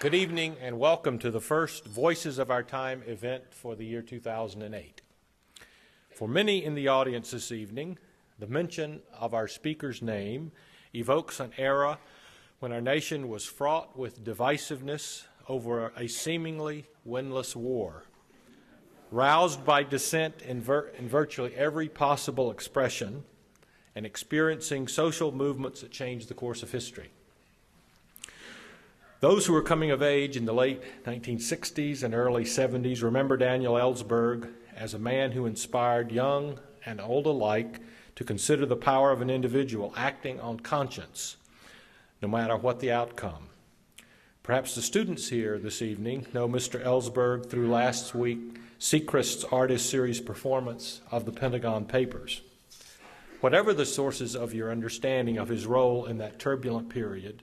Good evening and welcome to the first Voices of Our Time event for the year 2008. For many in the audience this evening, the mention of our speaker's name evokes an era when our nation was fraught with divisiveness over a seemingly windless war. Roused by dissent in virtually every possible expression and experiencing social movements that changed the course of history. Those who were coming of age in the late 1960s and early 70s remember Daniel Ellsberg as a man who inspired young and old alike to consider the power of an individual acting on conscience, no matter what the outcome. Perhaps the students here this evening know Mr. Ellsberg through last week's Seacrest's Artist Series performance of the Pentagon Papers. Whatever the sources of your understanding of his role in that turbulent period,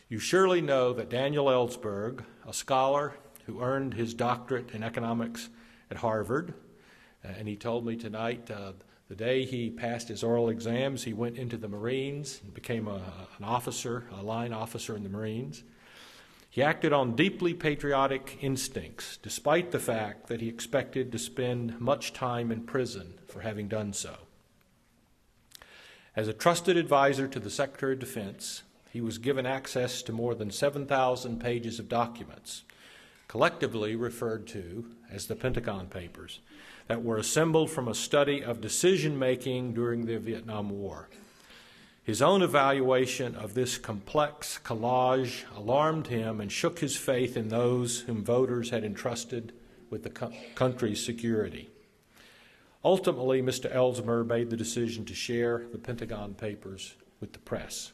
you surely know that Daniel Ellsberg, a scholar who earned his doctorate in economics at Harvard, and he told me tonight the day he passed his oral exams, he went into the Marines and became an officer, a line officer in the Marines. He acted on deeply patriotic instincts, despite the fact that he expected to spend much time in prison for having done so. As a trusted advisor to the Secretary of Defense, he was given access to more than 7,000 pages of documents, collectively referred to as the Pentagon Papers, that were assembled from a study of decision-making during the Vietnam War. His own evaluation of this complex collage alarmed him and shook his faith in those whom voters had entrusted with the country's security. Ultimately, Mr. Ellsberg made the decision to share the Pentagon Papers with the press.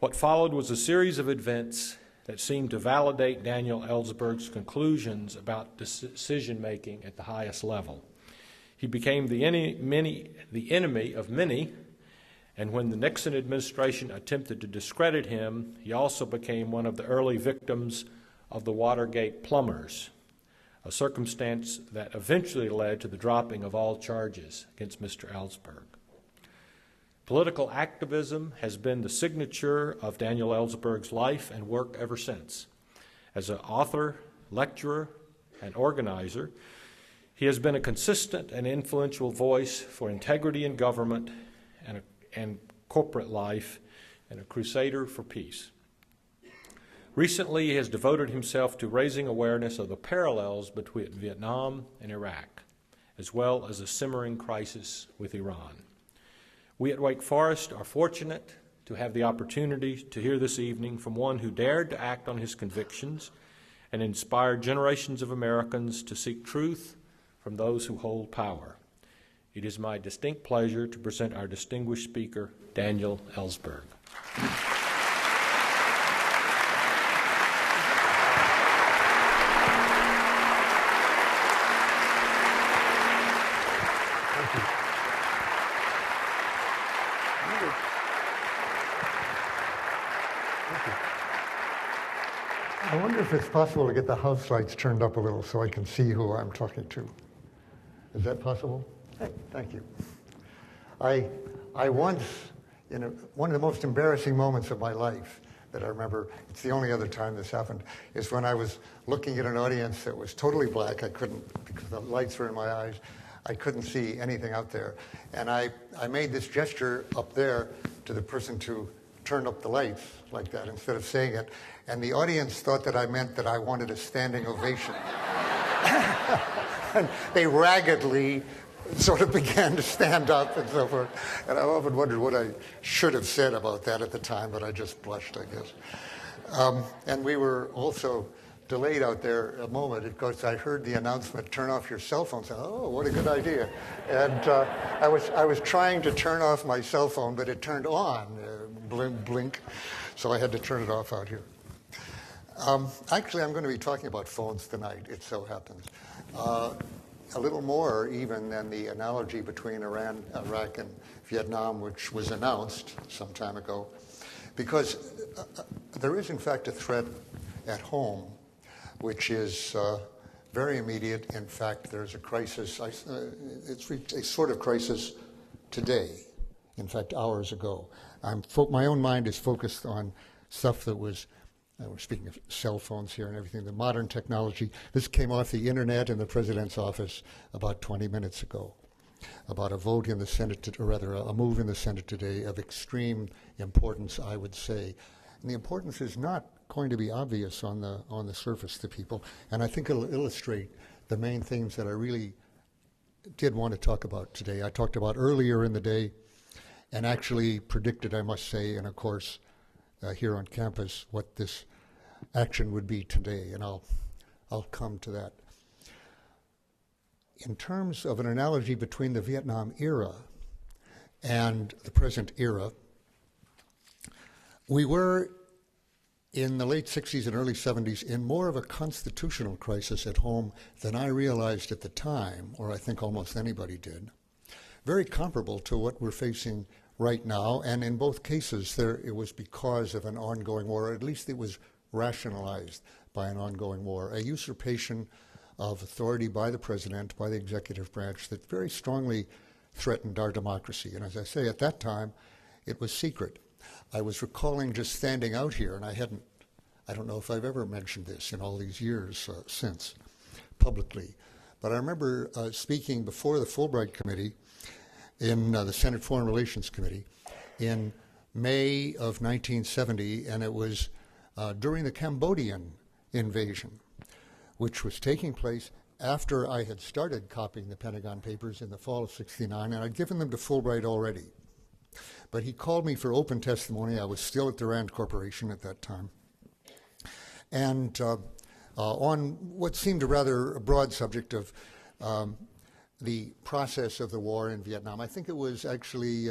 What followed was a series of events that seemed to validate Daniel Ellsberg's conclusions about decision-making at the highest level. He became the enemy of many, and when the Nixon administration attempted to discredit him, he also became one of the early victims of the Watergate plumbers, a circumstance that eventually led to the dropping of all charges against Mr. Ellsberg. Political activism has been the signature of Daniel Ellsberg's life and work ever since. As an author, lecturer, and organizer, he has been a consistent and influential voice for integrity in government and corporate life, and a crusader for peace. Recently, he has devoted himself to raising awareness of the parallels between Vietnam and Iraq, as well as a simmering crisis with Iran. We at Wake Forest are fortunate to have the opportunity to hear this evening from one who dared to act on his convictions and inspired generations of Americans to seek truth from those who hold power. It is my distinct pleasure to present our distinguished speaker, Daniel Ellsberg. I wonder if it's possible to get the house lights turned up a little so I can see who I'm talking to. Is that possible? Hey, thank you. I once, one of the most embarrassing moments of my life that I remember, it's the only other time this happened, is when I was looking at an audience that was totally black. I couldn't, because the lights were in my eyes, I couldn't see anything out there. And I made this gesture up there to the person to turn up the lights like that instead of saying it. And the audience thought that I meant that I wanted a standing ovation. And they raggedly sort of began to stand up and so forth. And I often wondered what I should have said about that at the time, but I just blushed, I guess. And we were also delayed out there a moment because I heard the announcement, turn off your cell phone. So, oh, what a good idea. And I was trying to turn off my cell phone, but it turned on, blink, so I had to turn it off out here. Actually, I'm going to be talking about phones tonight, it so happens. A little more even than the analogy between Iran, Iraq, and Vietnam, which was announced some time ago, because there is, in fact, a threat at home, which is very immediate. In fact, there's a crisis. It's a sort of crisis today, in fact, hours ago. My own mind is focused on stuff that was we're speaking of cell phones here and everything, the modern technology. This came off the internet in the president's office about 20 minutes ago, about a vote in the Senate, or rather a move in the Senate today of extreme importance, I would say. And the importance is not going to be obvious on the surface to people, and I think it'll illustrate the main themes that I really did want to talk about today. I talked about earlier in the day, and actually predicted, I must say, in a course here on campus, what this action would be today, and I'll come to that. In terms of an analogy between the Vietnam era and the present era, we were in the late 60s and early 70s in more of a constitutional crisis at home than I realized at the time, or I think almost anybody did. Very comparable to what we're facing right now, and in both cases it was because of an ongoing war, or at least it was rationalized by an ongoing war, a usurpation of authority by the president, by the executive branch, that very strongly threatened our democracy. And as I say, at that time, it was secret. I was recalling just standing out here, and I don't know if I've ever mentioned this in all these years since, publicly, but I remember speaking before the Fulbright Committee in the Senate Foreign Relations Committee in May of 1970, and it was during the Cambodian invasion, which was taking place after I had started copying the Pentagon Papers in the fall of '69, and I'd given them to Fulbright already. But he called me for open testimony. I was still at the Rand Corporation at that time. And on what seemed a rather broad subject of the process of the war in Vietnam. I think it was actually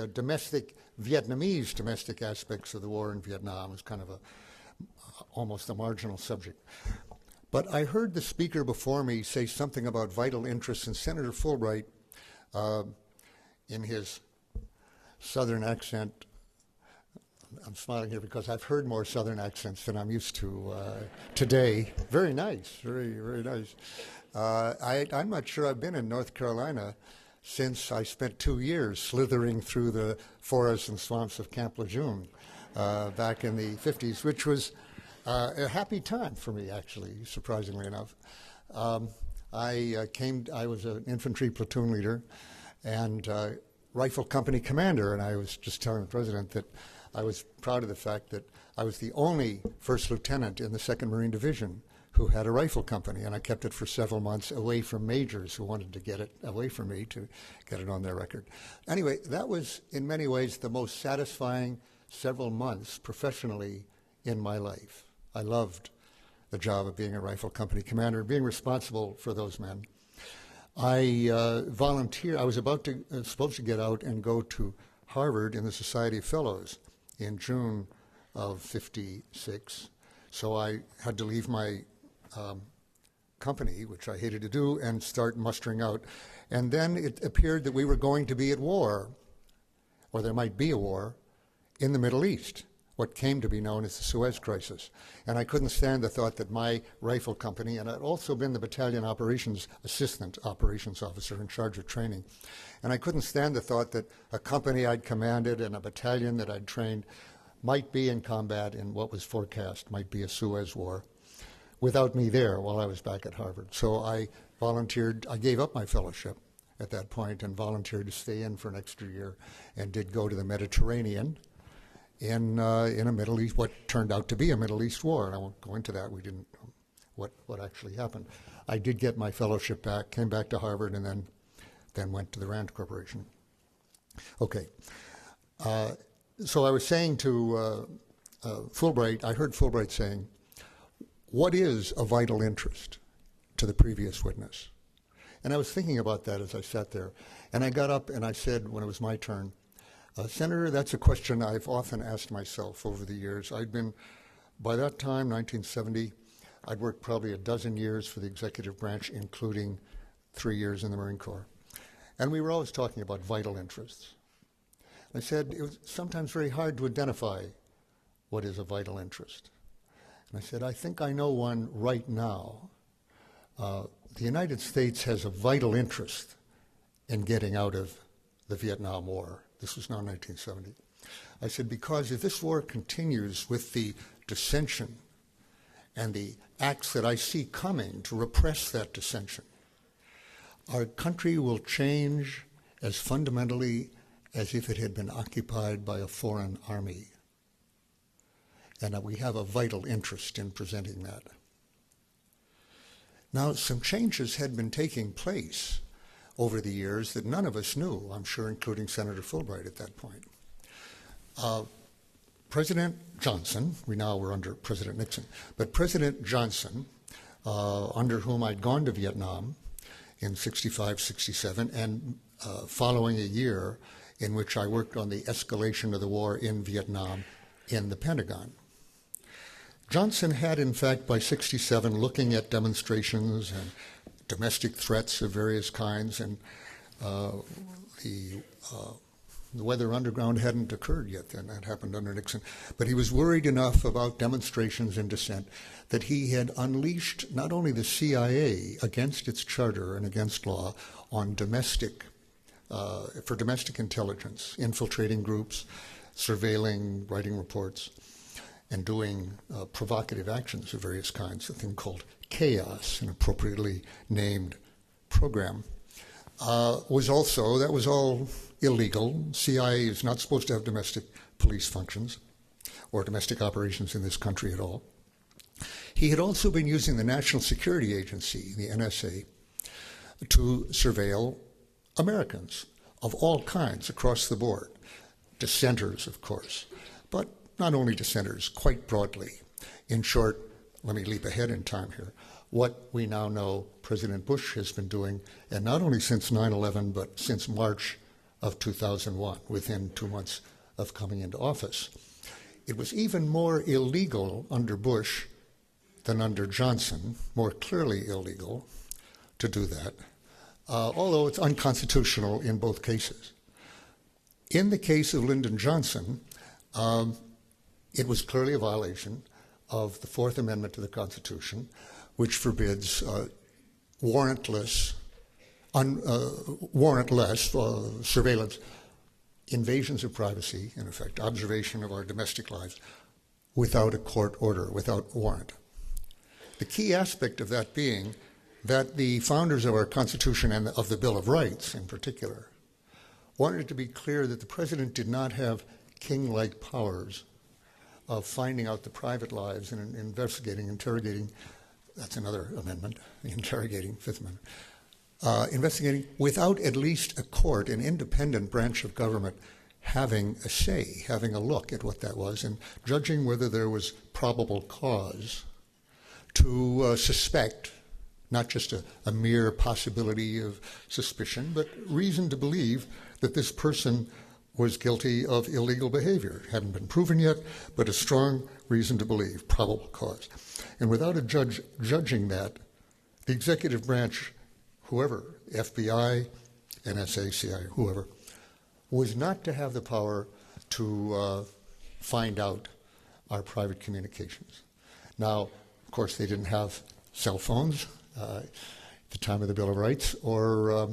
Vietnamese domestic aspects of the war in Vietnam. It was kind of almost a marginal subject. But I heard the speaker before me say something about vital interests, and Senator Fulbright, in his Southern accent, I'm smiling here because I've heard more Southern accents than I'm used to today. Very nice, very, very nice. I'm not sure I've been in North Carolina since I spent 2 years slithering through the forests and swamps of Camp Lejeune back in the 50s, which was a happy time for me, actually, surprisingly enough. I was an infantry platoon leader and rifle company commander, and I was just telling the president that I was proud of the fact that I was the only first lieutenant in the 2nd Marine Division who had a rifle company, and I kept it for several months away from majors who wanted to get it away from me to get it on their record. Anyway, that was in many ways the most satisfying several months professionally in my life. I loved the job of being a rifle company commander, being responsible for those men. I volunteered. I was supposed to get out and go to Harvard in the Society of Fellows in June of '56. So I had to leave my company, which I hated to do, and start mustering out. And then it appeared that we were going to be at war, or there might be a war, in the Middle East, what came to be known as the Suez Crisis. And I couldn't stand the thought that my rifle company, and I'd also been the battalion assistant operations officer in charge of training, and I couldn't stand the thought that a company I'd commanded and a battalion that I'd trained might be in combat in what was forecast might be a Suez war without me there while I was back at Harvard. So I volunteered. I gave up my fellowship at that point and volunteered to stay in for an extra year, and did go to the Mediterranean in a Middle East, what turned out to be a Middle East war. And I won't go into that. We didn't know what actually happened. I did get my fellowship back, came back to Harvard, and then went to the Rand Corporation. Okay. So I was saying to Fulbright, I heard Fulbright saying, what is a vital interest to the previous witness? And I was thinking about that as I sat there. And I got up and I said, when it was my turn, Senator, that's a question I've often asked myself over the years. I'd been, by that time, 1970, I'd worked probably a dozen years for the executive branch, including 3 years in the Marine Corps. And we were always talking about vital interests. I said it was sometimes very hard to identify what is a vital interest. And I said, I think I know one right now. The United States has a vital interest in getting out of the Vietnam War. This was now 1970. I said, because if this war continues with the dissension and the acts that I see coming to repress that dissension, our country will change as fundamentally as if it had been occupied by a foreign army. And we have a vital interest in presenting that. Now, some changes had been taking place over the years that none of us knew, I'm sure, including Senator Fulbright at that point. President Johnson, we now were under President Nixon, but President Johnson, under whom I'd gone to Vietnam in 65, 67, and following a year in which I worked on the escalation of the war in Vietnam in the Pentagon. Johnson had, in fact, by 67, looking at demonstrations and domestic threats of various kinds, and the weather underground hadn't occurred yet then. That happened under Nixon. But he was worried enough about demonstrations and dissent that he had unleashed not only the CIA against its charter and against law on for domestic intelligence, infiltrating groups, surveilling, writing reports, and doing provocative actions of various kinds, a thing called chaos, an appropriately named program, that was all illegal. CIA is not supposed to have domestic police functions or domestic operations in this country at all. He had also been using the National Security Agency, the NSA, to surveil Americans of all kinds across the board. Dissenters, of course, but not only dissenters, quite broadly. In short, let me leap ahead in time here, what we now know President Bush has been doing, and not only since 9/11, but since March of 2001, within 2 months of coming into office. It was even more illegal under Bush than under Johnson, more clearly illegal to do that, although it's unconstitutional in both cases. In the case of Lyndon Johnson, it was clearly a violation of the Fourth Amendment to the Constitution, which forbids warrantless surveillance, invasions of privacy, in effect, observation of our domestic lives, without a court order, without warrant. The key aspect of that being that the founders of our Constitution and of the Bill of Rights in particular wanted it to be clear that the president did not have king-like powers of finding out the private lives and investigating, interrogating, that's another amendment, interrogating, Fifth Amendment, investigating without at least a court, an independent branch of government, having a say, having a look at what that was, and judging whether there was probable cause to suspect, not just a mere possibility of suspicion, but reason to believe that this person was guilty of illegal behavior. Hadn't been proven yet, but a strong reason to believe, probable cause. And without a judge judging that, the executive branch, whoever, FBI, NSA, CIA, whoever, was not to have the power to find out our private communications. Now, of course, they didn't have cell phones at the time of the Bill of Rights or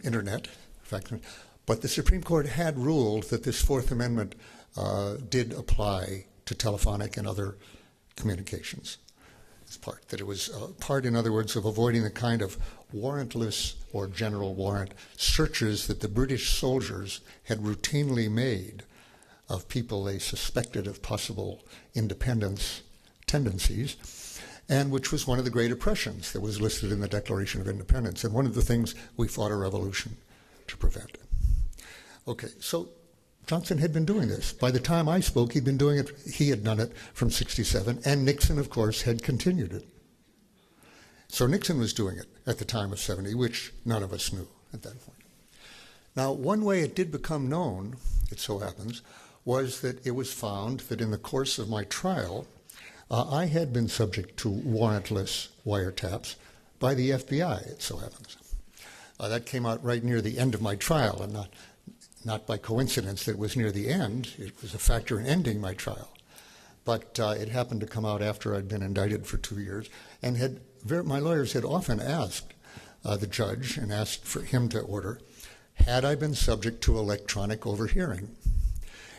internet, in fact. But the Supreme Court had ruled that this Fourth Amendment did apply to telephonic and other communications. It's part, that it was part, in other words, of avoiding the kind of warrantless or general warrant searches that the British soldiers had routinely made of people they suspected of possible independence tendencies, and which was one of the great oppressions that was listed in the Declaration of Independence, and one of the things we fought a revolution to prevent. Okay, so Johnson had been doing this. By the time I spoke, he'd been doing it. He had done it from 67, and Nixon, of course, had continued it. So Nixon was doing it at the time of 70, which none of us knew at that point. Now, one way it did become known, it so happens, was that it was found that in the course of my trial, I had been subject to warrantless wiretaps by the FBI, it so happens. That came out right near the end of my trial, and not by coincidence that it was near the end. It was a factor in ending my trial. But it happened to come out after I'd been indicted for 2 years, and my lawyers had often asked the judge and asked for him to order, had I been subject to electronic overhearing?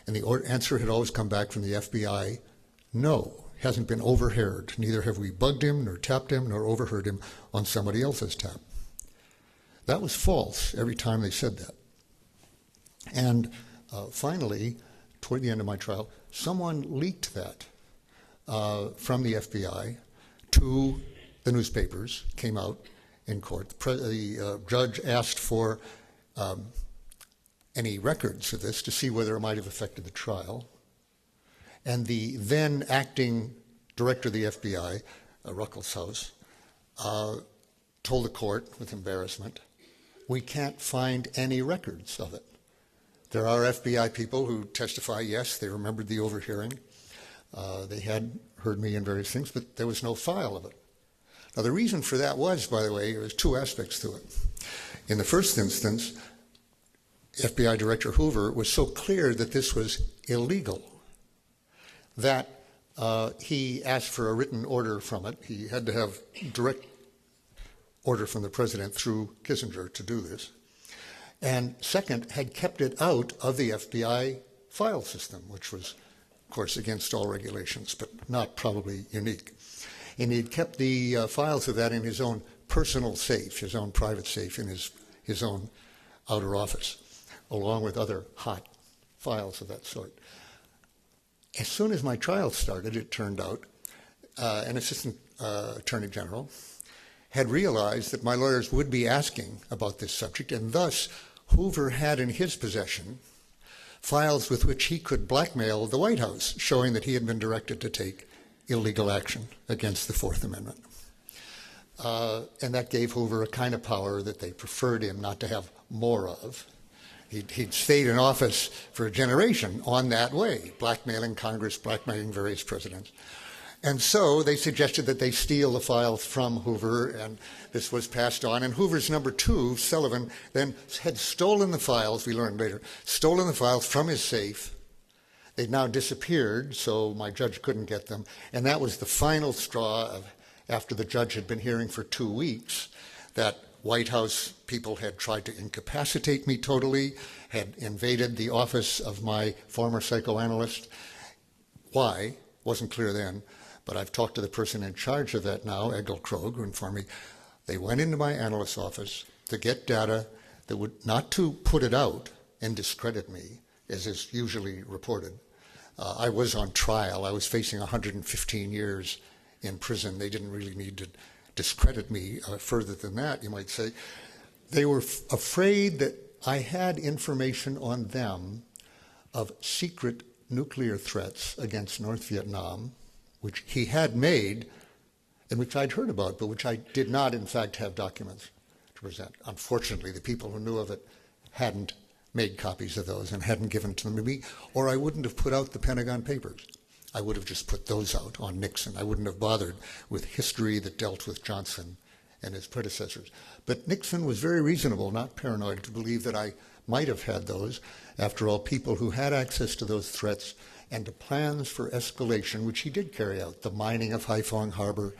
And the answer had always come back from the FBI, no, hasn't been overheard. Neither have we bugged him, nor tapped him, nor overheard him on somebody else's tap. That was false every time they said that. And finally, toward the end of my trial, someone leaked that from the FBI to the newspapers, came out in court. The judge asked for any records of this to see whether it might have affected the trial. And the then acting director of the FBI, Ruckelshaus, told the court with embarrassment, we can't find any records of it. There are FBI people who testify, yes, they remembered the overhearing. They had heard me in various things, but there was no file of it. Now, the reason for that was, by the way, there was two aspects to it. In the first instance, FBI Director Hoover was so clear that this was illegal that he asked for a written order from it. He had to have direct order from the president through Kissinger to do this. And second, had kept it out of the FBI file system, which was, of course, against all regulations, but not probably unique. And he'd kept the files of that in his own personal safe, his own private safe in his own outer office, along with other hot files of that sort. As soon as my trial started, it turned out, an assistant attorney general had realized that my lawyers would be asking about this subject, and thus Hoover had in his possession files with which he could blackmail the White House, showing that he had been directed to take illegal action against the Fourth Amendment. And that gave Hoover a kind of power that they preferred him not to have more of. He'd stayed in office for a generation on that way, blackmailing Congress, blackmailing various presidents. And so they suggested that they steal the files from Hoover, and this was passed on. And Hoover's number two, Sullivan, then had stolen the files, we learned later, stolen the files from his safe. They'd now disappeared, so my judge couldn't get them. And that was the final straw after the judge had been hearing for 2 weeks that White House people had tried to incapacitate me totally, had invaded the office of my former psychoanalyst. Why? Wasn't clear then, but I've talked to the person in charge of that now, Egil Krogh, who informed me. They went into my analyst's office to get data that would, not to put it out and discredit me, as is usually reported. I was on trial. I was facing 115 years in prison. They didn't really need to discredit me further than that, you might say. They were afraid that I had information on them of secret nuclear threats against North Vietnam, which he had made and which I'd heard about, but which I did not, in fact, have documents to present. Unfortunately, the people who knew of it hadn't made copies of those and hadn't given them to me, or I wouldn't have put out the Pentagon Papers. I would have just put those out on Nixon. I wouldn't have bothered with history that dealt with Johnson and his predecessors. But Nixon was very reasonable, not paranoid, to believe that I might have had those. After all, people who had access to those threats and to plans for escalation, which he did carry out, the mining of Haiphong Harbor,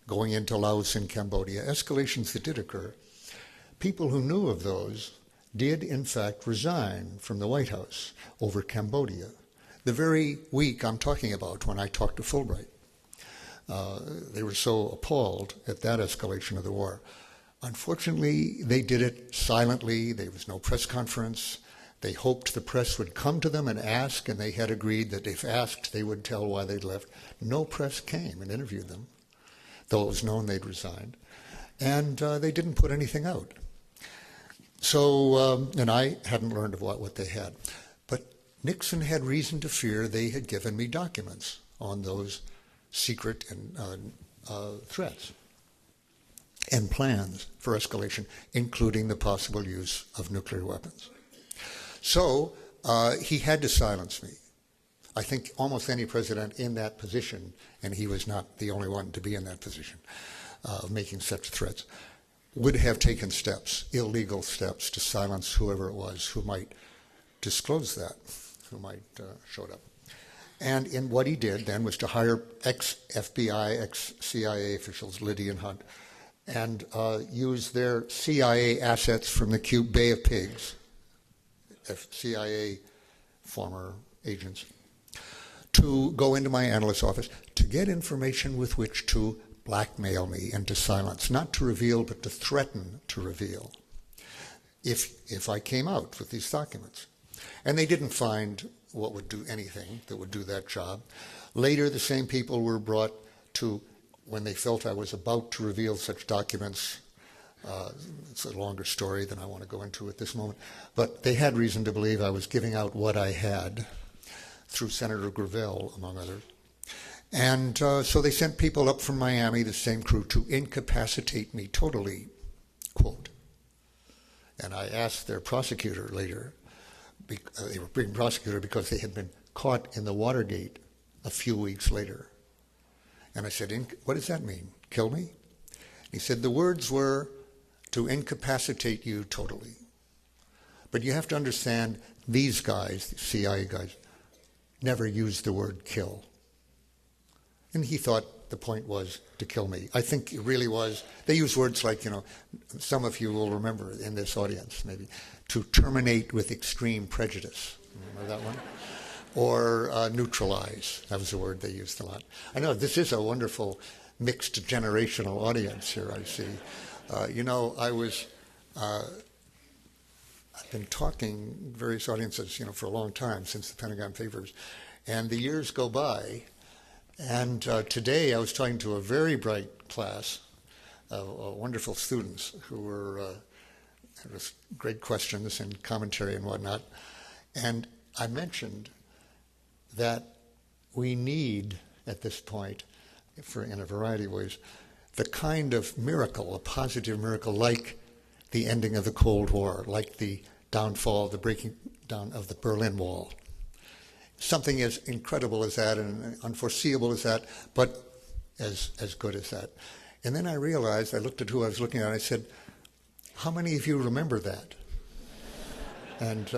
going into Laos and Cambodia, escalations that did occur. People who knew of those did, in fact, resign from the White House over Cambodia. The very week I'm talking about when I talked to Fulbright. They were so appalled at that escalation of the war. Unfortunately, they did it silently. There was no press conference. They hoped the press would come to them and ask, and they had agreed that if asked, they would tell why they'd left. No press came and interviewed them, though it was known they'd resigned. And they didn't put anything out. So, and I hadn't learned of what they had. But Nixon had reason to fear they had given me documents on those secret and threats and plans for escalation, including the possible use of nuclear weapons. So he had to silence me. I think almost any president in that position, and he was not the only one to be in that position of making such threats, would have taken steps, illegal steps, to silence whoever it was who might disclose that, who might show it up. And in what he did then was to hire ex-FBI, ex-CIA officials, Liddy and Hunt, and use their CIA assets from the Bay of Pigs, CIA former agents, to go into my analyst's office to get information with which to blackmail me into silence, not to reveal, but to threaten to reveal, if I came out with these documents. And they didn't find what would do anything that would do that job. Later, the same people were brought to, when they felt I was about to reveal such documents, it's a longer story than I want to go into at this moment, but they had reason to believe I was giving out what I had through Senator Gravel, among others. And so they sent people up from Miami, the same crew, to incapacitate me totally, quote. And I asked their prosecutor later, they were being prosecuted because they had been caught in the Watergate a few weeks later. And I said, what does that mean? Kill me? He said, the words were to incapacitate you totally. But you have to understand, these guys, the CIA guys, never used the word kill. And he thought the point was to kill me. I think it really was. They used words like, some of you will remember in this audience, maybe, to terminate with extreme prejudice. Remember that one? Or neutralize. That was a word they used a lot. I know this is a wonderful mixed generational audience here, I see. I've been talking in various audiences, for a long time, since the Pentagon Papers, and the years go by, and today I was talking to a very bright class of wonderful students who were had great questions and commentary and whatnot, and I mentioned that we need, at this point, in a variety of ways, the kind of miracle, a positive miracle, like the ending of the Cold War, like the downfall, the breaking down of the Berlin Wall. Something as incredible as that and unforeseeable as that, but as good as that. And then I realized, I looked at who I was looking at, and I said, how many of you remember that? And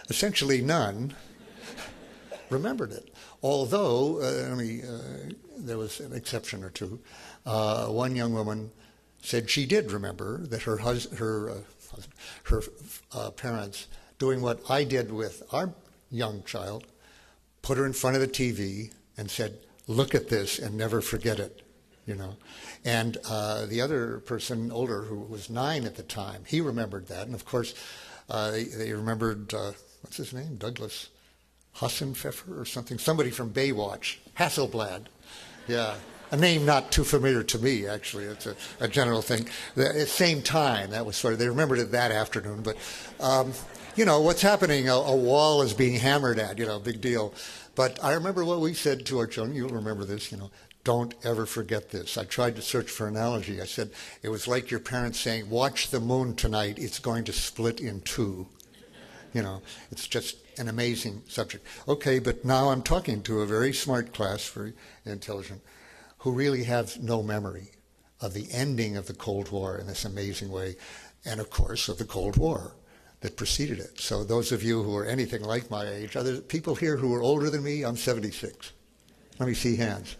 essentially none remembered it. Although, there was an exception or two. One young woman said she did remember that her parents doing what I did with our young child, put her in front of the TV and said, look at this and never forget it, And the other person, older, who was 9 at the time, he remembered that. And of course, they remembered, what's his name, Douglas Hassenpfeffer or something, somebody from Baywatch, Hasselblad, yeah. A name not too familiar to me, actually. It's a general thing. At the same time, that was sort of, they remembered it that afternoon. But, what's happening? A wall is being hammered at, big deal. But I remember what we said to our children. You'll remember this, don't ever forget this. I tried to search for an analogy. I said, it was like your parents saying, watch the moon tonight. It's going to split in two. It's just an amazing subject. Okay, but now I'm talking to a very smart class, very intelligent, who really have no memory of the ending of the Cold War in this amazing way, and of course of the Cold War that preceded it. So those of you who are anything like my age, other people here who are older than me, I'm 76. Let me see hands.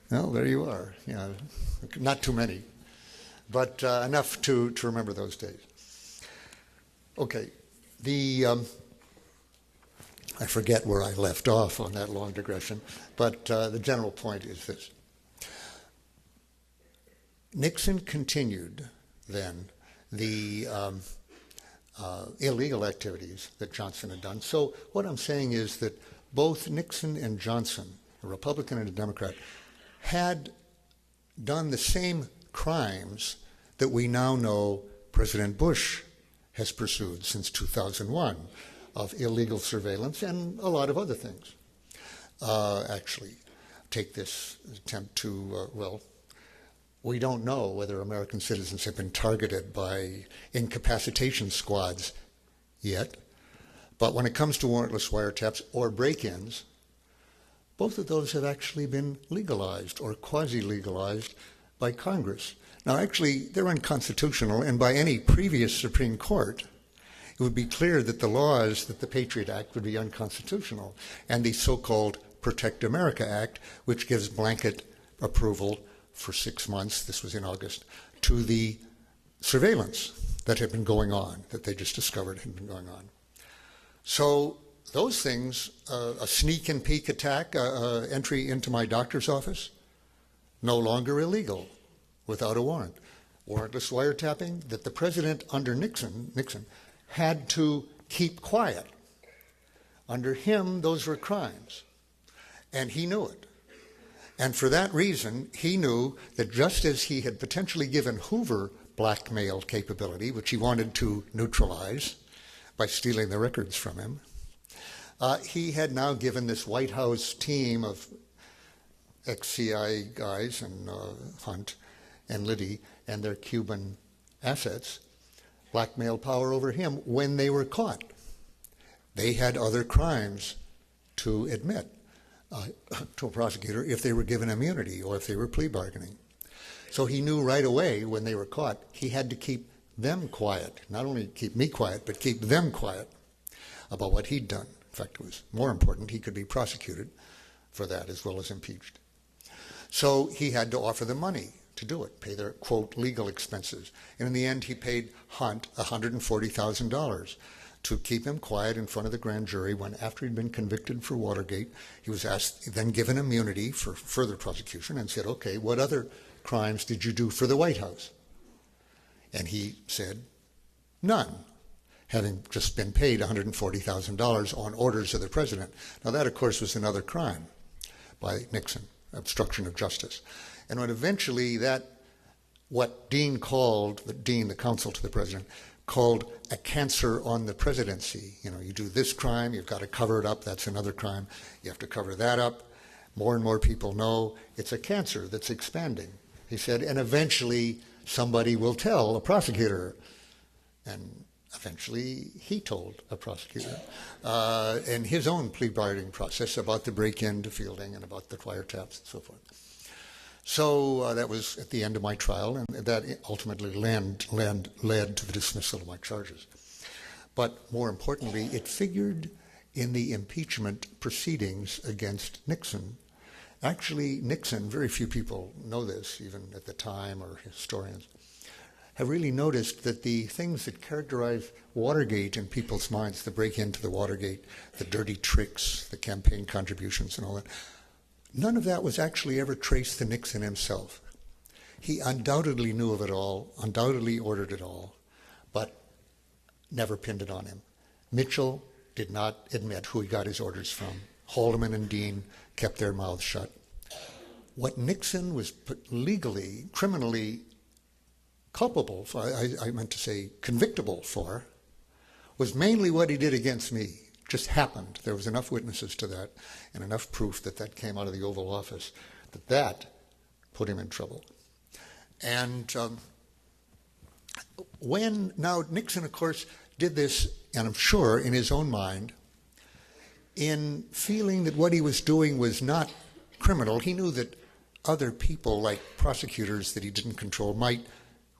Well, there you are. Not too many, but enough to remember those days. Okay, I forget where I left off on that long digression, but the general point is this. Nixon continued then the illegal activities that Johnson had done. So what I'm saying is that both Nixon and Johnson, a Republican and a Democrat, had done the same crimes that we now know President Bush has pursued since 2001. Of illegal surveillance and a lot of other things. Actually, take this attempt to, we don't know whether American citizens have been targeted by incapacitation squads yet, but when it comes to warrantless wiretaps or break-ins, both of those have actually been legalized or quasi-legalized by Congress. Now, actually, they're unconstitutional, and by any previous Supreme Court, it would be clear that the laws, that the Patriot Act would be unconstitutional, and the so-called Protect America Act, which gives blanket approval for 6 months, this was in August, to the surveillance that had been going on, that they just discovered had been going on. So those things, a sneak and peek attack, entry into my doctor's office, no longer illegal without a warrant. Warrantless wiretapping that the president under Nixon had to keep quiet. Under him, those were crimes. And he knew it. And for that reason, he knew that just as he had potentially given Hoover blackmail capability, which he wanted to neutralize by stealing the records from him, he had now given this White House team of ex-CIA guys and Hunt and Liddy and their Cuban assets blackmail power over him when they were caught. They had other crimes to admit to a prosecutor if they were given immunity or if they were plea bargaining. So he knew right away when they were caught, he had to keep them quiet. Not only keep me quiet, but keep them quiet about what he'd done. In fact, it was more important, he could be prosecuted for that as well as impeached. So he had to offer them money to do it, pay their, quote, legal expenses. And in the end, he paid Hunt $140,000 to keep him quiet in front of the grand jury when, after he'd been convicted for Watergate, he was asked, then given immunity for further prosecution and said, okay, what other crimes did you do for the White House? And he said, none, having just been paid $140,000 on orders of the president. Now that, of course, was another crime by Nixon, obstruction of justice. And when eventually what Dean called, the counsel to the president, called a cancer on the presidency. You know, you do this crime, you've got to cover it up, that's another crime. You have to cover that up. More and more people know it's a cancer that's expanding, he said, and eventually somebody will tell a prosecutor. And eventually he told a prosecutor in his own plea bargaining process about the break-in to Fielding and about the wiretaps and so forth. So that was at the end of my trial, and that ultimately led to the dismissal of my charges. But more importantly, it figured in the impeachment proceedings against Nixon. Actually, Nixon, very few people know this, even at the time, or historians, have really noticed that the things that characterize Watergate in people's minds, the break-in to the Watergate, the dirty tricks, the campaign contributions and all that, none of that was actually ever traced to Nixon himself. He undoubtedly knew of it all, undoubtedly ordered it all, but never pinned it on him. Mitchell did not admit who he got his orders from. Haldeman and Dean kept their mouths shut. What Nixon was legally, criminally culpable for, I meant to say convictable for, was mainly what he did against me. Just happened. There was enough witnesses to that and enough proof that that came out of the Oval Office that put him in trouble. And now Nixon, of course, did this, and I'm sure in his own mind, in feeling that what he was doing was not criminal. He knew that other people, like prosecutors that he didn't control, might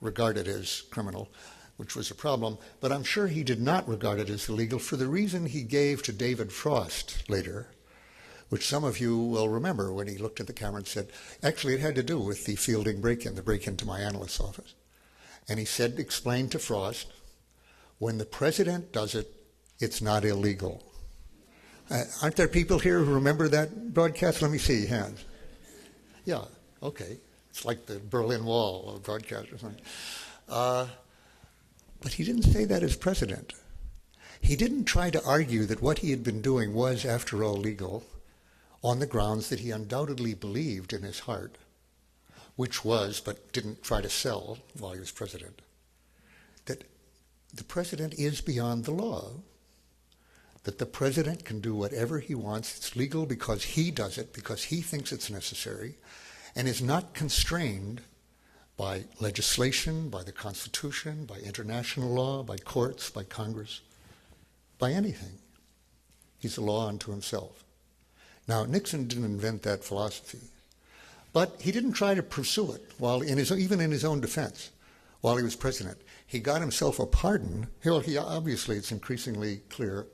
regard it as criminal, which was a problem, but I'm sure he did not regard it as illegal for the reason he gave to David Frost later, which some of you will remember when he looked at the camera and said, actually it had to do with the Fielding break-in, the break-in to my analyst's office. And he said, explained to Frost, when the president does it, it's not illegal. Aren't there people here who remember that broadcast? Let me see hands. Yeah, okay. It's like the Berlin Wall of broadcast or something. But he didn't say that as president. He didn't try to argue that what he had been doing was, after all, legal on the grounds that he undoubtedly believed in his heart, which was, but didn't try to sell while he was president, that the president is beyond the law, that the president can do whatever he wants. It's legal because he does it, because he thinks it's necessary, and is not constrained by legislation, by the Constitution, by international law, by courts, by Congress, by anything. He's a law unto himself. Now, Nixon didn't invent that philosophy, but he didn't try to pursue it even in his own defense while he was president. He got himself a pardon. Obviously, it's increasingly clear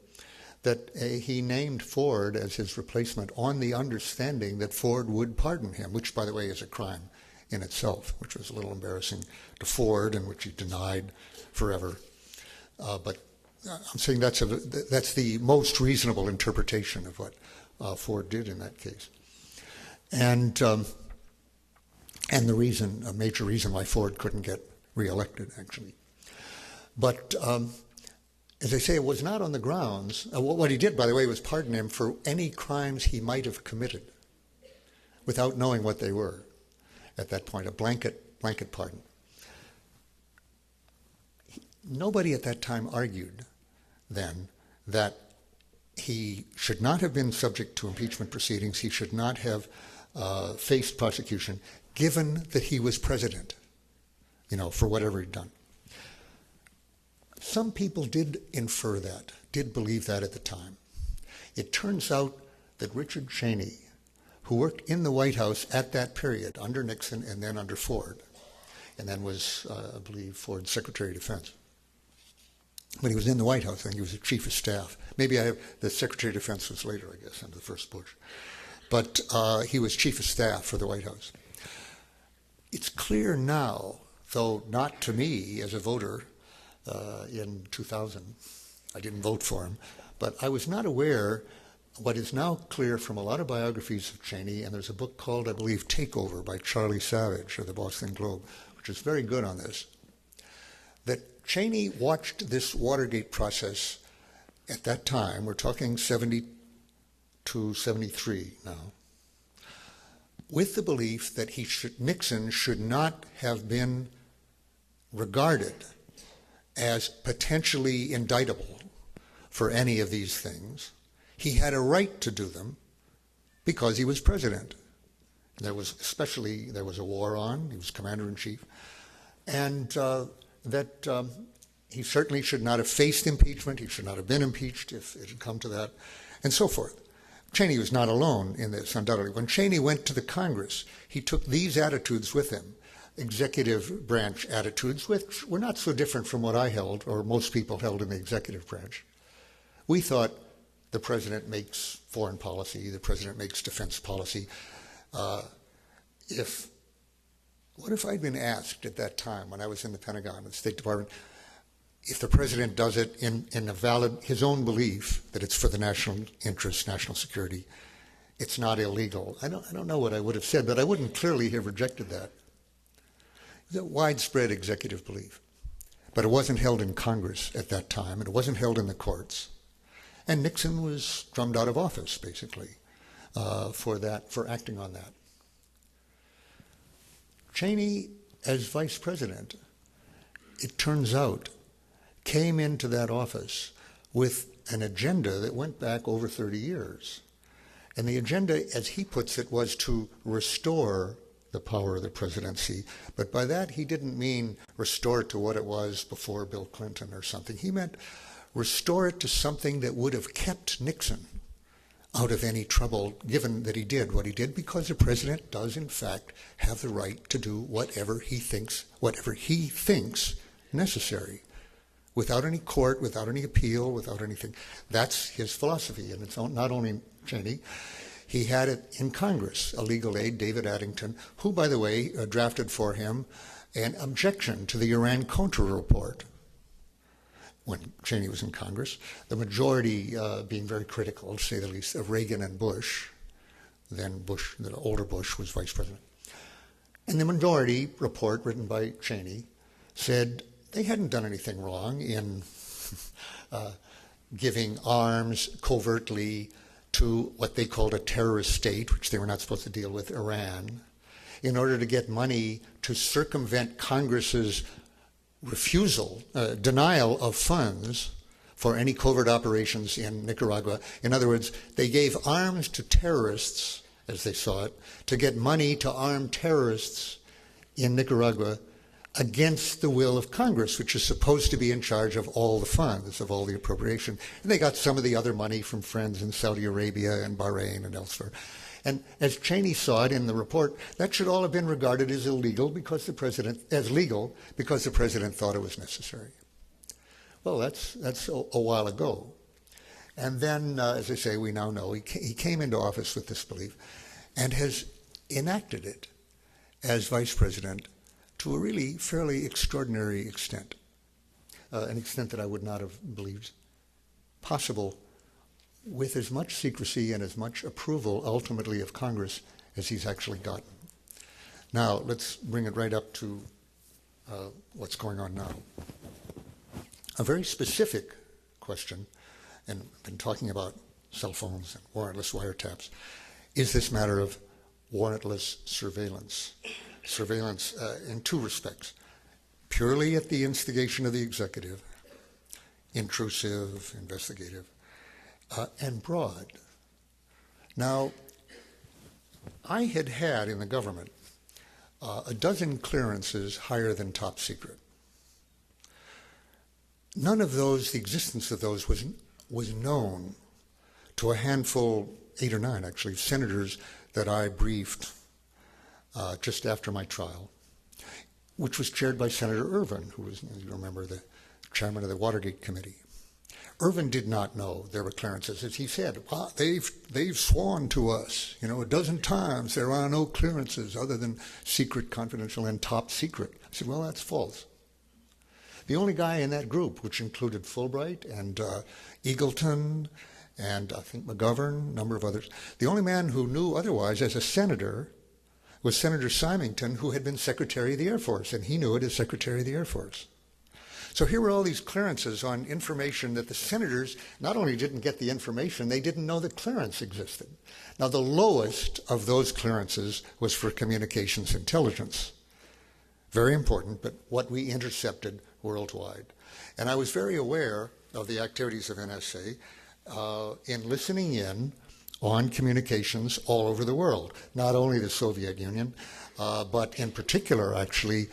that he named Ford as his replacement on the understanding that Ford would pardon him, which, by the way, is a crime in itself, which was a little embarrassing to Ford and which he denied forever. But I'm saying that's the most reasonable interpretation of what Ford did in that case. And a major reason why Ford couldn't get reelected, actually. But as I say, it was not on the grounds. What he did, by the way, was pardon him for any crimes he might have committed without knowing what they were at that point, a blanket pardon. Nobody at that time argued then that he should not have been subject to impeachment proceedings, he should not have faced prosecution, given that he was president, for whatever he'd done. Some people did infer that, did believe that at the time. It turns out that Richard Cheney, who worked in the White House at that period, under Nixon and then under Ford, and then was, I believe, Ford's Secretary of Defense. But he was in the White House, I think he was the Chief of Staff. Maybe the Secretary of Defense was later, I guess, under the first Bush. But he was Chief of Staff for the White House. It's clear now, though not to me as a voter in 2000, I didn't vote for him, but I was not aware. What is now clear from a lot of biographies of Cheney, and there's a book called, I believe, Takeover by Charlie Savage of the Boston Globe, which is very good on this, that Cheney watched this Watergate process at that time, we're talking 72, 73 now, with the belief that Nixon should not have been regarded as potentially indictable for any of these things. He had a right to do them because he was president. There was a war on, he was commander-in-chief, and that he certainly should not have faced impeachment, he should not have been impeached if it had come to that, and so forth. Cheney was not alone in this, undoubtedly. When Cheney went to the Congress, he took these attitudes with him, executive branch attitudes, which were not so different from what I held, or most people held in the executive branch. We thought the president makes foreign policy, the president makes defense policy. What if I'd been asked at that time, when I was in the Pentagon, the State Department, if the president does it in his own belief that it's for the national interest, national security, it's not illegal. I don't know what I would have said, but I wouldn't clearly have rejected that. It's a widespread executive belief. But it wasn't held in Congress at that time, and it wasn't held in the courts. And Nixon was drummed out of office, basically, for acting on that. Cheney, as vice president, it turns out, came into that office with an agenda that went back over 30 years. And the agenda, as he puts it, was to restore the power of the presidency. But by that, he didn't mean restore it to what it was before Bill Clinton or something. He meant restore it to something that would have kept Nixon out of any trouble, given that he did what he did, because the president does, in fact, have the right to do whatever he thinks necessary, without any court, without any appeal, without anything. That's his philosophy, and it's not only Cheney. He had it in Congress, a legal aide, David Addington, who, by the way, drafted for him an objection to the Iran-Contra report when Cheney was in Congress, the majority being very critical, to say the least, of Reagan and Bush. Then Bush, the older Bush, was vice president. And the majority report written by Cheney said they hadn't done anything wrong in giving arms covertly to what they called a terrorist state, which they were not supposed to deal with, Iran, in order to get money to circumvent Congress's denial of funds for any covert operations in Nicaragua. In other words, they gave arms to terrorists, as they saw it, to get money to arm terrorists in Nicaragua against the will of Congress, which is supposed to be in charge of all the funds, of all the appropriation. And they got some of the other money from friends in Saudi Arabia and Bahrain and elsewhere. And as Cheney saw it in the report, that should all have been regarded as illegal because the president thought it was necessary. Well, that's a while ago. And then, as I say, we now know he came into office with this belief and has enacted it as vice president to a really fairly extraordinary extent, an extent that I would not have believed possible with as much secrecy and as much approval, ultimately, of Congress as he's actually gotten. Now, let's bring it right up to what's going on now. A very specific question, and I've been talking about cell phones and warrantless wiretaps, is this matter of warrantless surveillance. Surveillance in two respects. Purely at the instigation of the executive, intrusive, investigative, and broad. Now, I had in the government a dozen clearances higher than top secret. None of those, the existence of those was known to a handful, 8 or 9 actually, of senators that I briefed just after my trial, which was chaired by Senator Ervin, who was, as you remember, the chairman of the Watergate Committee. Ervin did not know there were clearances. As he said, well, they've sworn to us, a dozen times there are no clearances other than secret, confidential, and top secret. I said, well, that's false. The only guy in that group, which included Fulbright and Eagleton and I think McGovern, a number of others, the only man who knew otherwise as a senator was Senator Symington, who had been Secretary of the Air Force, and he knew it as Secretary of the Air Force. So here were all these clearances on information that the senators not only didn't get the information, they didn't know that clearance existed. Now, the lowest of those clearances was for communications intelligence. Very important, but what we intercepted worldwide. And I was very aware of the activities of NSA in listening in on communications all over the world, not only the Soviet Union, but in particular, actually,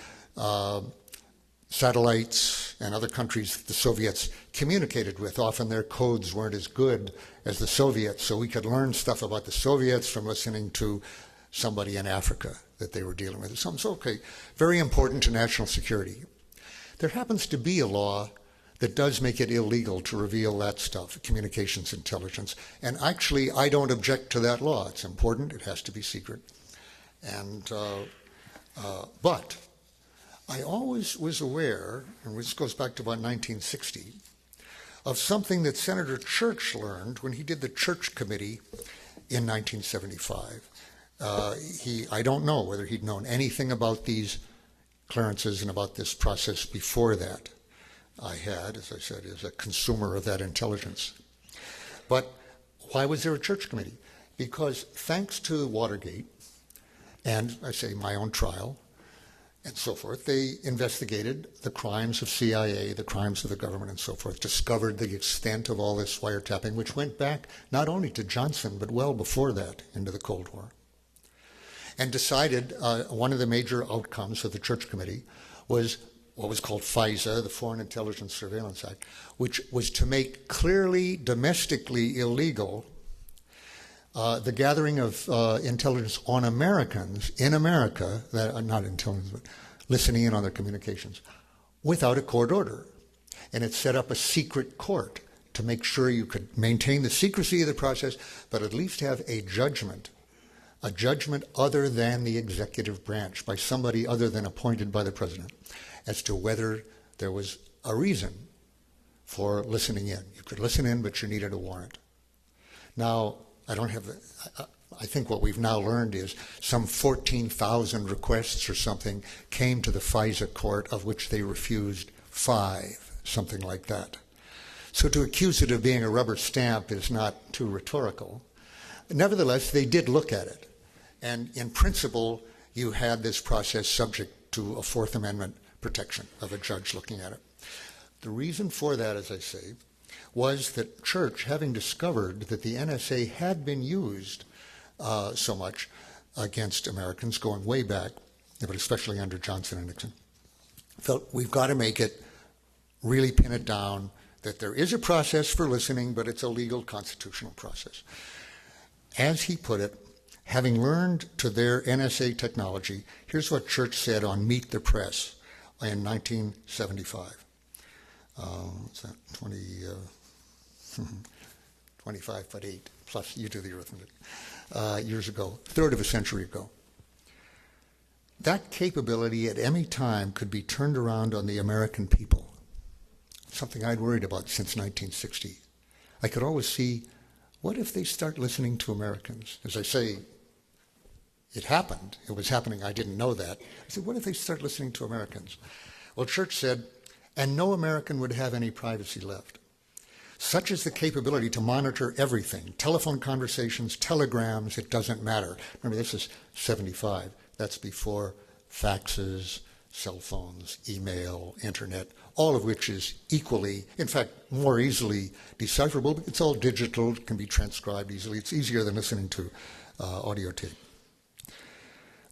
satellites and other countries the Soviets communicated with. Often their codes weren't as good as the Soviets, so we could learn stuff about the Soviets from listening to somebody in Africa that they were dealing with. So, okay, very important to national security. There happens to be a law that does make it illegal to reveal that stuff, communications intelligence. And actually, I don't object to that law. It's important. It has to be secret. And but I always was aware, and this goes back to about 1960, of something that Senator Church learned when he did the Church Committee in 1975. I don't know whether he'd known anything about these clearances and about this process before that. I had, as I said, as a consumer of that intelligence. But why was there a Church Committee? Because thanks to Watergate, and I say my own trial, and so forth, they investigated the crimes of CIA, the crimes of the government, and so forth, discovered the extent of all this wiretapping, which went back not only to Johnson, but well before that, into the Cold War, and decided one of the major outcomes of the Church Committee was what was called FISA, the Foreign Intelligence Surveillance Act, which was to make clearly domestically illegal the gathering of intelligence on Americans in America, not intelligence, but listening in on their communications, without a court order. And it set up a secret court to make sure you could maintain the secrecy of the process, but at least have a judgment other than the executive branch, by somebody other than appointed by the president, as to whether there was a reason for listening in. You could listen in, but you needed a warrant. Now, I think what we've now learned is some 14,000 requests or something came to the FISA court, of which they refused 5, something like that. So to accuse it of being a rubber stamp is not too rhetorical. Nevertheless, they did look at it. And in principle, you had this process subject to a Fourth Amendment protection of a judge looking at it. The reason for that, as I say, was that Church, having discovered that the NSA had been used so much against Americans going way back, but especially under Johnson and Nixon, felt we've got to make it, really pin it down, that there is a process for listening, but it's a legal constitutional process. As he put it, having learned to their NSA technology, here's what Church said on Meet the Press in 1975. What's that, 25 foot 8, plus you do the arithmetic, years ago, a third of a century ago. That capability at any time could be turned around on the American people, something I'd worried about since 1960. I could always see, what if they start listening to Americans? As I say, it happened. It was happening. I didn't know that. I said, what if they start listening to Americans? Well, Church said, and no American would have any privacy left. Such is the capability to monitor everything, telephone conversations, telegrams, it doesn't matter. Remember, this is 75. That's before faxes, cell phones, email, internet, all of which is equally, in fact, more easily decipherable. It's all digital, it can be transcribed easily. It's easier than listening to audio tape.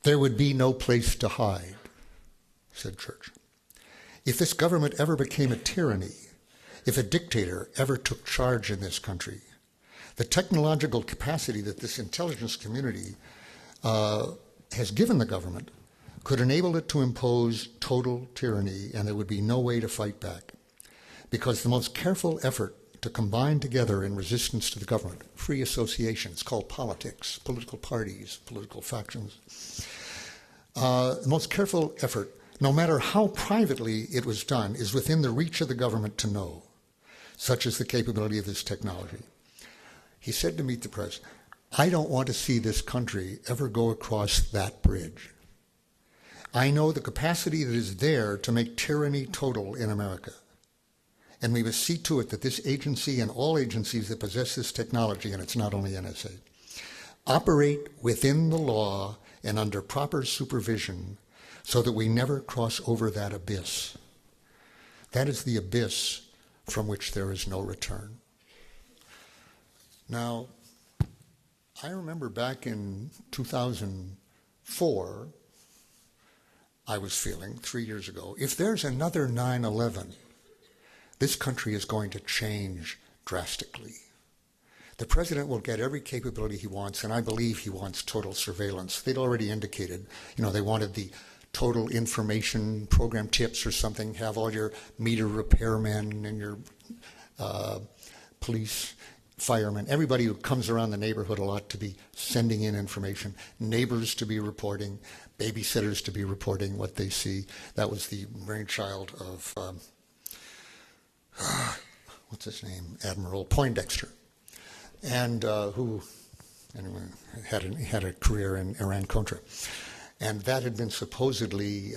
There would be no place to hide, said Church. If this government ever became a tyranny, if a dictator ever took charge in this country, the technological capacity that this intelligence community has given the government could enable it to impose total tyranny, and there would be no way to fight back. Because the most careful effort to combine together in resistance to the government, free associations called politics, political parties, political factions, the most careful effort, no matter how privately it was done, is within the reach of the government to know. Such is the capability of this technology. He said to Meet the Press, I don't want to see this country ever go across that bridge. I know the capacity that is there to make tyranny total in America. And we must see to it that this agency and all agencies that possess this technology, and it's not only NSA, operate within the law and under proper supervision so that we never cross over that abyss. That is the abyss from which there is no return. Now, I remember back in 2004, I was feeling 3 years ago, if there's another 9/11, this country is going to change drastically. The president will get every capability he wants, and I believe he wants total surveillance. They'd already indicated, they wanted the total information program tips or something, have all your meter repairmen and your police, firemen, everybody who comes around the neighborhood a lot to be sending in information, neighbors to be reporting, babysitters to be reporting what they see. That was the brainchild of, what's his name, Admiral Poindexter, and who anyway, had a career in Iran-Contra. And that had been supposedly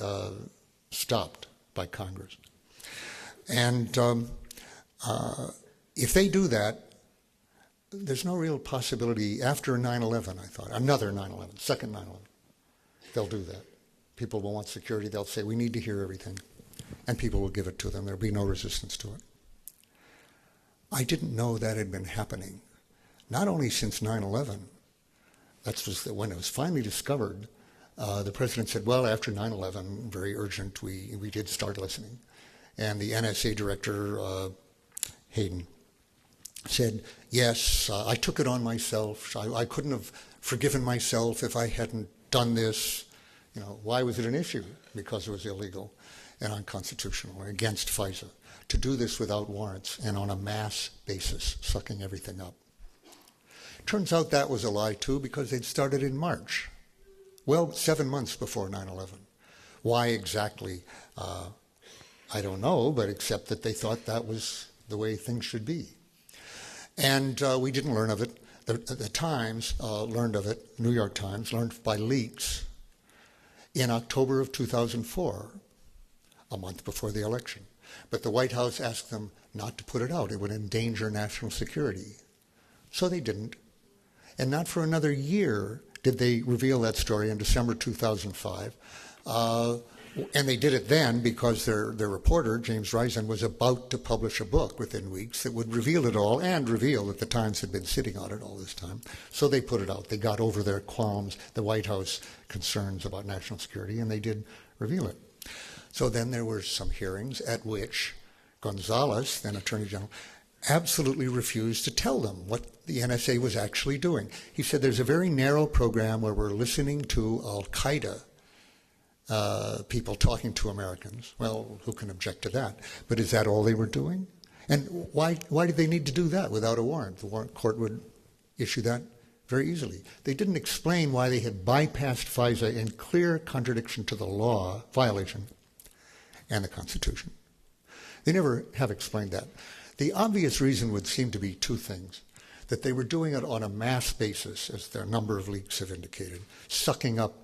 stopped by Congress. And if they do that, there's no real possibility after 9/11, I thought, another 9/11, second 9/11, they'll do that. People will want security. They'll say, we need to hear everything. And people will give it to them. There'll be no resistance to it. I didn't know that had been happening. Not only since 9/11, that was when it was finally discovered. The president said, well, after 9/11, very urgent, we did start listening. And the NSA director, Hayden, said, yes, I took it on myself. I couldn't have forgiven myself if I hadn't done this. Why was it an issue? Because it was illegal and unconstitutional and against FISA. To do this without warrants and on a mass basis, sucking everything up. Turns out that was a lie, too, because they'd started in March. Well, 7 months before 9/11. Why exactly, I don't know, but except that they thought that was the way things should be. And we didn't learn of it. The Times learned of it, New York Times, learned by leaks in October of 2004, a month before the election. But the White House asked them not to put it out. It would endanger national security. So they didn't. And not for another year did they reveal that story in December 2005. And they did it then because their reporter, James Risen, was about to publish a book within weeks that would reveal it all and reveal that the Times had been sitting on it all this time. So they put it out. They got over their qualms, the White House concerns about national security, and they did reveal it. So then there were some hearings at which Gonzales, then Attorney General, absolutely refused to tell them what the NSA was actually doing. He said there's a very narrow program where we're listening to Al-Qaeda people talking to Americans. Well, who can object to that? But is that all they were doing? And why did they need to do that without a warrant? The warrant court would issue that very easily. They didn't explain why they had bypassed FISA in clear contradiction to the law, violation, and the Constitution. They never have explained that. The obvious reason would seem to be two things. That they were doing it on a mass basis, as their number of leaks have indicated, sucking up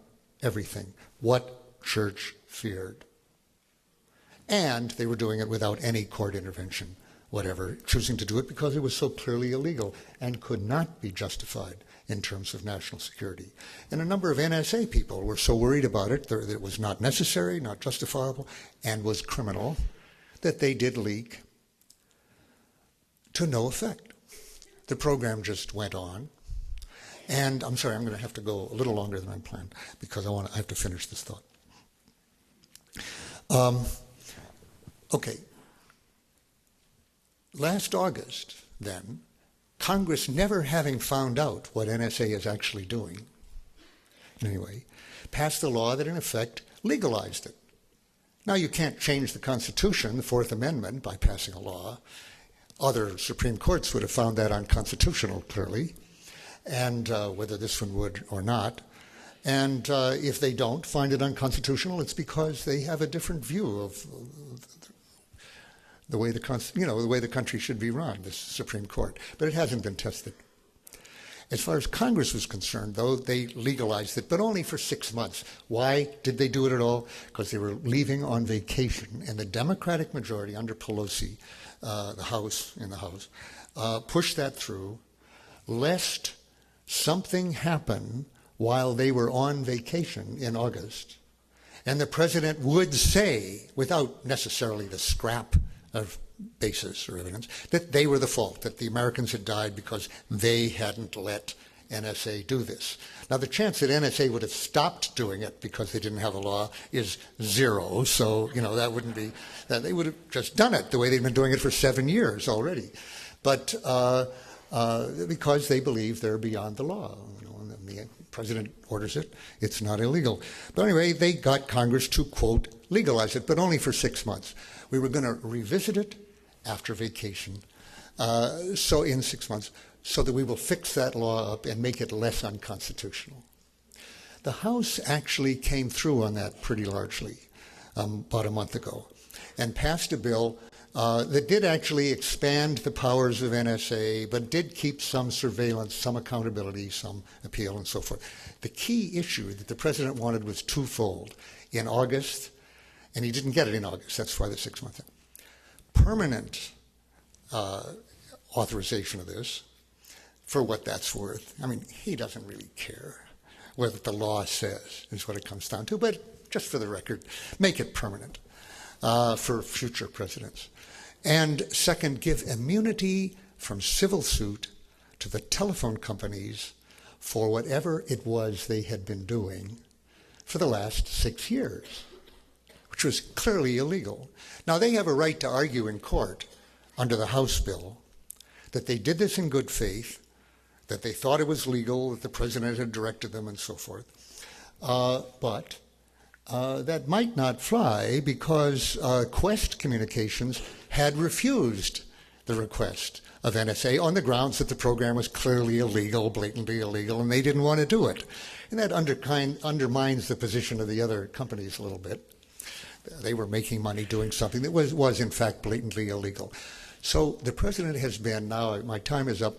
everything, what church feared. And they were doing it without any court intervention, whatever, choosing to do it because it was so clearly illegal and could not be justified in terms of national security. And a number of NSA people were so worried about it that it was not necessary, not justifiable, and was criminal, that they did leak to no effect. The program just went on. And I'm sorry, I'm going to have to go a little longer than I planned because I have to finish this thought. Okay. Last August, then, Congress, never having found out what NSA is actually doing, anyway, passed a law that in effect legalized it. Now, you can't change the Constitution, the Fourth Amendment, by passing a law. Other Supreme Courts would have found that unconstitutional, clearly, and whether this one would or not. And if they don't find it unconstitutional, it's because they have a different view of the way the way the country should be run, this Supreme Court. But it hasn't been tested. As far as Congress was concerned, though, they legalized it, but only for 6 months. Why did they do it at all? Because they were leaving on vacation, and the Democratic majority under Pelosi, the House, pushed that through, lest something happen while they were on vacation in August, and the president would say, without necessarily the scrap of basis or evidence, that they were the fault, that the Americans had died because they hadn't let NSA do this. Now, the chance that NSA would have stopped doing it because they didn't have a law is zero, so, that wouldn't be, that they would have just done it the way they've been doing it for 7 years already. But because they believe they're beyond the law. And the president orders it, it's not illegal. But anyway, they got Congress to, quote, legalize it, but only for 6 months. We were going to revisit it after vacation, so in 6 months, so that we will fix that law up and make it less unconstitutional. The House actually came through on that pretty largely about a month ago and passed a bill that did actually expand the powers of NSA, but did keep some surveillance, some accountability, some appeal, and so forth. The key issue that the president wanted was twofold. In August, and he didn't get it in August, that's why the 6 months. Permanent authorization of this, for what that's worth. I mean, he doesn't really care what the law says, is what it comes down to, but just for the record, make it permanent for future presidents. And second, give immunity from civil suit to the telephone companies for whatever it was they had been doing for the last 6 years, which was clearly illegal. Now, they have a right to argue in court under the House bill that they did this in good faith, that they thought it was legal, that the president had directed them, and so forth. But that might not fly because Quest Communications had refused the request of NSA on the grounds that the program was clearly illegal, blatantly illegal, and they didn't want to do it. And that undermines the position of the other companies a little bit. They were making money doing something that was in fact blatantly illegal. So the president has been, now my time is up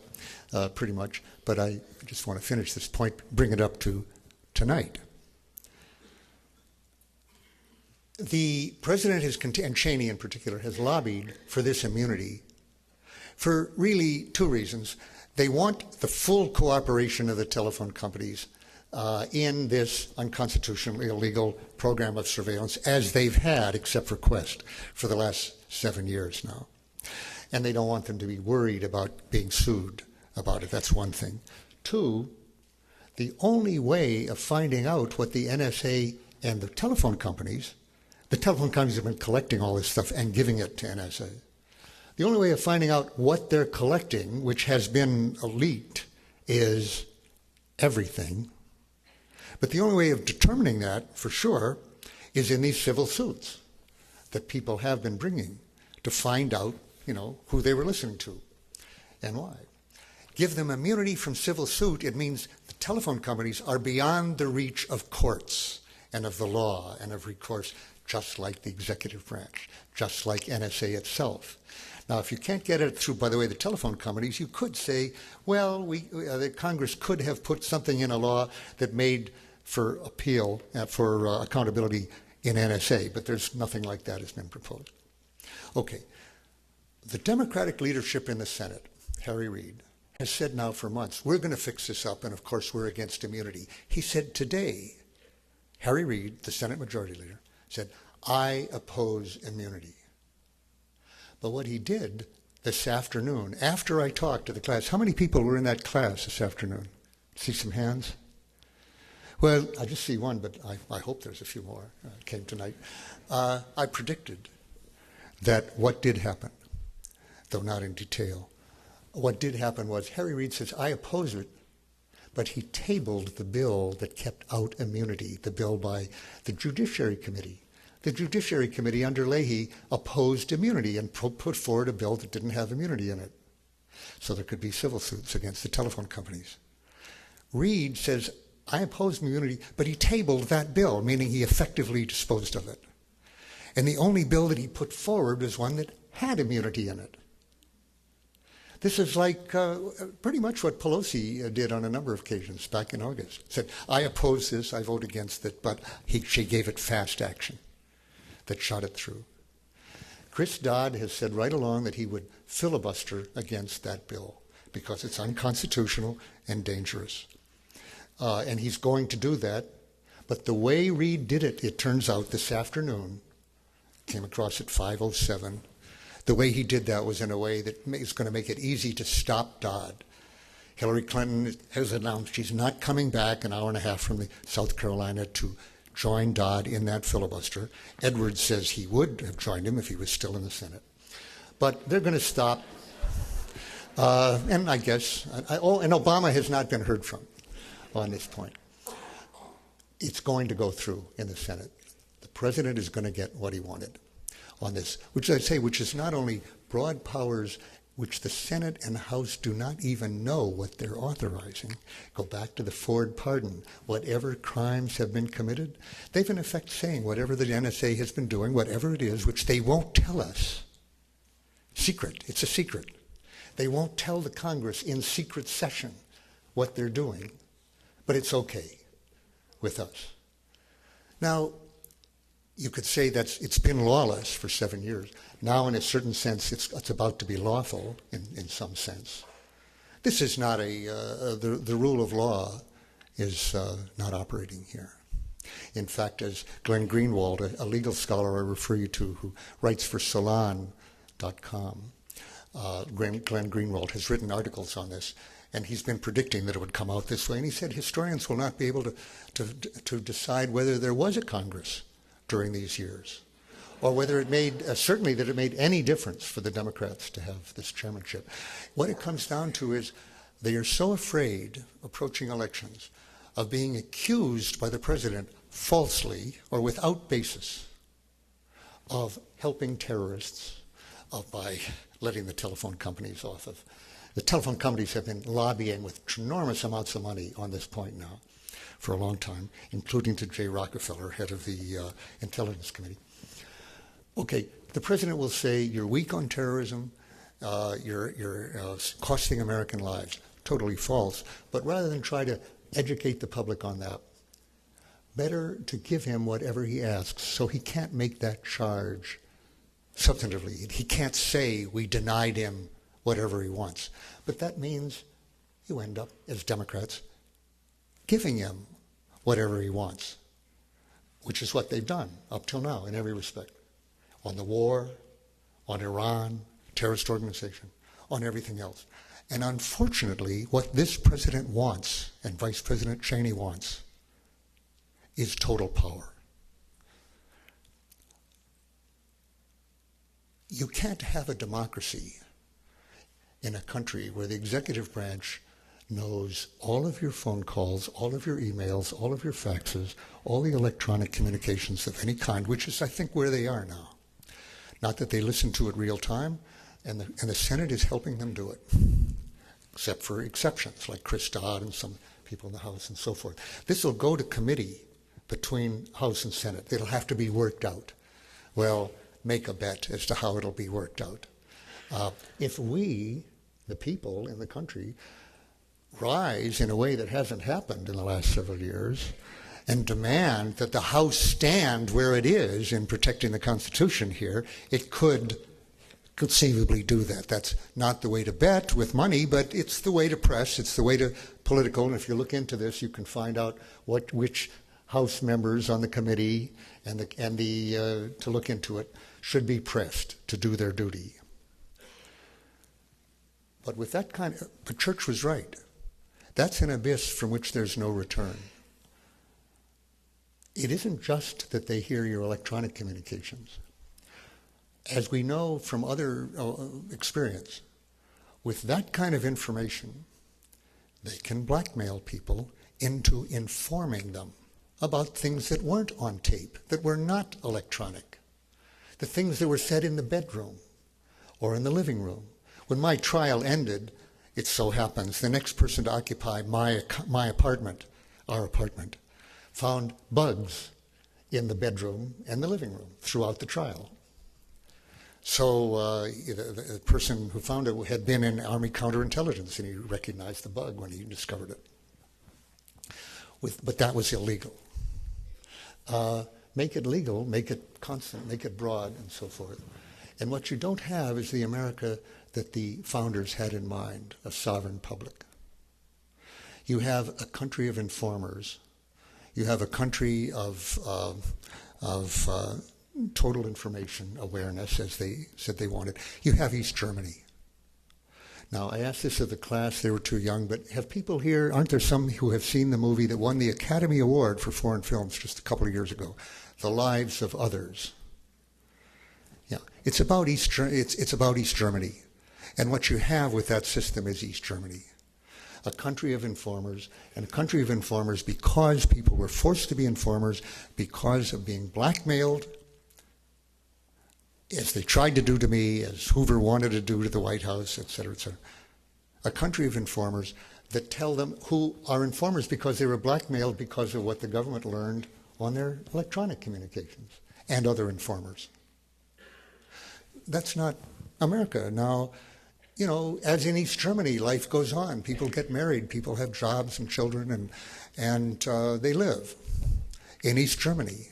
pretty much, but I just want to finish this point, bring it up to tonight. The president has, and Cheney in particular, has lobbied for this immunity for really two reasons. They want the full cooperation of the telephone companies in this unconstitutional, illegal program of surveillance, as they've had, except for Quest, for the last 7 years now. And they don't want them to be worried about being sued about it. That's one thing. Two, the only way of finding out what the NSA and the telephone companies have been collecting all this stuff and giving it to NSA. The only way of finding out what they're collecting, which has been leaked, is everything. But the only way of determining that, for sure, is in these civil suits that people have been bringing to find out, who they were listening to and why. Give them immunity from civil suit, it means the telephone companies are beyond the reach of courts and of the law and of recourse, just like the executive branch, just like NSA itself. Now, if you can't get it through, by the way, the telephone companies, you could say, well, the Congress could have put something in a law that made for appeal, for accountability in NSA, but there's nothing like that has been proposed. Okay. The Democratic leadership in the Senate, Harry Reid, has said now for months, we're going to fix this up, and of course we're against immunity. He said today, Harry Reid, the Senate Majority Leader, said, I oppose immunity. But what he did this afternoon, after I talked to the class, how many people were in that class this afternoon? See some hands? Well, I just see one, but I hope there's a few more came tonight. I predicted that what did happen, though not in detail, what did happen was Harry Reid says, I oppose it, but he tabled the bill that kept out immunity, the bill by the Judiciary Committee. The Judiciary Committee under Leahy opposed immunity and put forward a bill that didn't have immunity in it. So there could be civil suits against the telephone companies. Reid says, I oppose immunity, but he tabled that bill, meaning he effectively disposed of it. And the only bill that he put forward was one that had immunity in it. This is like pretty much what Pelosi did on a number of occasions back in August. Said, I oppose this, I vote against it, but she gave it fast action that shot it through. Chris Dodd has said right along that he would filibuster against that bill because it's unconstitutional and dangerous. And he's going to do that. But the way Reid did it, it turns out this afternoon, came across at 5:07, the way he did that was in a way that is going to make it easy to stop Dodd. Hillary Clinton has announced she's not coming back an hour and a half from South Carolina to join Dodd in that filibuster. Edwards says he would have joined him if he was still in the Senate. But they're going to stop. And I guess, and Obama has not been heard from on this point. It's going to go through in the Senate. The president is going to get what he wanted on this, which is not only broad powers which the Senate and House do not even know what they're authorizing. Go back to the Ford pardon. Whatever crimes have been committed, they've in effect saying whatever the NSA has been doing, whatever it is, which they won't tell us. Secret. It's a secret. They won't tell the Congress in secret session what they're doing, but it's okay with us. Now, you could say it's been lawless for 7 years. Now, in a certain sense, it's about to be lawful in some sense. This is not the rule of law is not operating here. In fact, as Glenn Greenwald, a legal scholar I refer you to, who writes for Salon.com, Glenn Greenwald has written articles on this, and he's been predicting that it would come out this way. And he said historians will not be able to decide whether there was a Congress during these years, or whether it made, certainly that it made any difference for the Democrats to have this chairmanship. What it comes down to is they are so afraid, approaching elections, of being accused by the president falsely or without basis of helping terrorists by letting the telephone companies off of. The telephone companies have been lobbying with enormous amounts of money on this point now for a long time, including to Jay Rockefeller, head of the Intelligence Committee. Okay, the president will say, you're weak on terrorism, you're costing American lives. Totally false. But rather than try to educate the public on that, better to give him whatever he asks so he can't make that charge substantively. He can't say we denied him whatever he wants. But that means you end up, as Democrats, giving him whatever he wants, which is what they've done up till now in every respect. On the war, on Iran, terrorist organization, on everything else. And unfortunately, what this president wants, and Vice President Cheney wants, is total power. You can't have a democracy in a country where the executive branch knows all of your phone calls, all of your emails, all of your faxes, all the electronic communications of any kind, which is, I think, where they are now. Not that they listen to it real time, and the Senate is helping them do it, except for exceptions, like Chris Dodd and some people in the House and so forth. This will go to committee between House and Senate. It'll have to be worked out. Well, make a bet as to how it'll be worked out. If we, the people in the country, rise in a way that hasn't happened in the last several years and demand that the House stand where it is in protecting the Constitution here, it could conceivably do that. That's not the way to bet with money, but it's the way to press, it's the way to political, and if you look into this, you can find out which House members on the committee to look into it should be pressed to do their duty. But with that the church was right. That's an abyss from which there's no return. It isn't just that they hear your electronic communications. As we know from other experience, with that kind of information, they can blackmail people into informing them about things that weren't on tape, that were not electronic, the things that were said in the bedroom or in the living room. When my trial ended, it so happens the next person to occupy my apartment, our apartment, found bugs in the bedroom and the living room throughout the trial. So the person who found it had been in Army counterintelligence, and he recognized the bug when he discovered it. But that was illegal. Make it legal, make it constant, make it broad, and so forth. And what you don't have is the America that the founders had in mind, a sovereign public. You have a country of informers. You have a country of total information awareness, as they said they wanted. You have East Germany. Now, I asked this of the class, they were too young, but have people here, aren't there some who have seen the movie that won the Academy Award for foreign films just a couple of years ago, The Lives of Others? Yeah, it's about East Germany. And what you have with that system is East Germany. A country of informers, and a country of informers because people were forced to be informers because of being blackmailed, as they tried to do to me, as Hoover wanted to do to the White House, et cetera, et cetera. A country of informers that tell them, who are informers because they were blackmailed because of what the government learned on their electronic communications, and other informers. That's not America. Now, you know, as in East Germany, life goes on. People get married, people have jobs and children, and they live. In East Germany,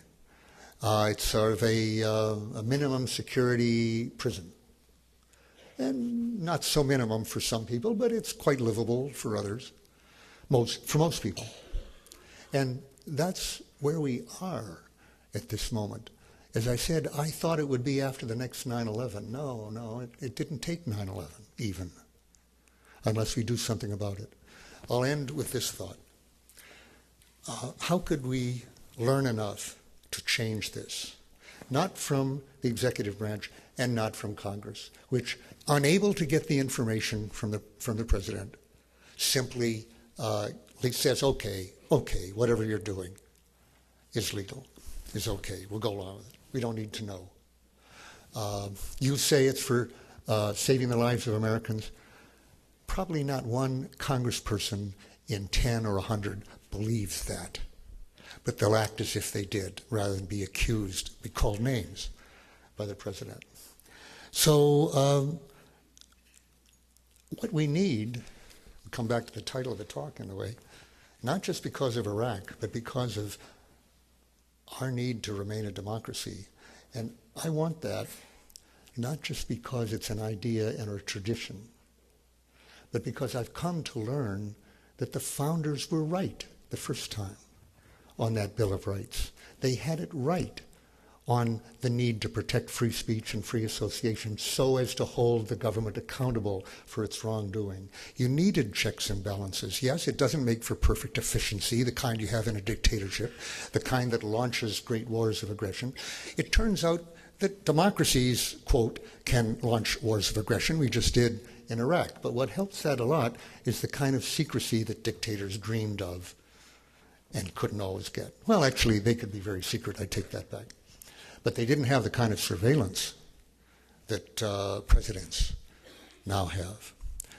it's sort of a minimum security prison. And not so minimum for some people, but it's quite livable for others, for most people. And that's where we are at this moment. As I said, I thought it would be after the next 9/11. No, it didn't take 9/11 even, unless we do something about it. I'll end with this thought. How could we learn enough to change this? Not from the executive branch and not from Congress, which, unable to get the information from the president, simply says, okay, whatever you're doing is legal, is okay, we'll go along with it. We don't need to know. You say it's for saving the lives of Americans. Probably not one congressperson in 10 or 100 believes that. But they'll act as if they did, rather than be accused, be called names by the president. So what we need, we come back to the title of the talk in a way, not just because of Iraq, but because of our need to remain a democracy. And I want that not just because it's an idea and a tradition, but because I've come to learn that the founders were right the first time on that Bill of Rights. They had it right on the need to protect free speech and free association so as to hold the government accountable for its wrongdoing. You needed checks and balances. Yes, it doesn't make for perfect efficiency, the kind you have in a dictatorship, the kind that launches great wars of aggression. It turns out that democracies, quote, can launch wars of aggression. We just did in Iraq. But what helps that a lot is the kind of secrecy that dictators dreamed of and couldn't always get. Well, actually, they could be very secret. I take that back. But they didn't have the kind of surveillance that presidents now have,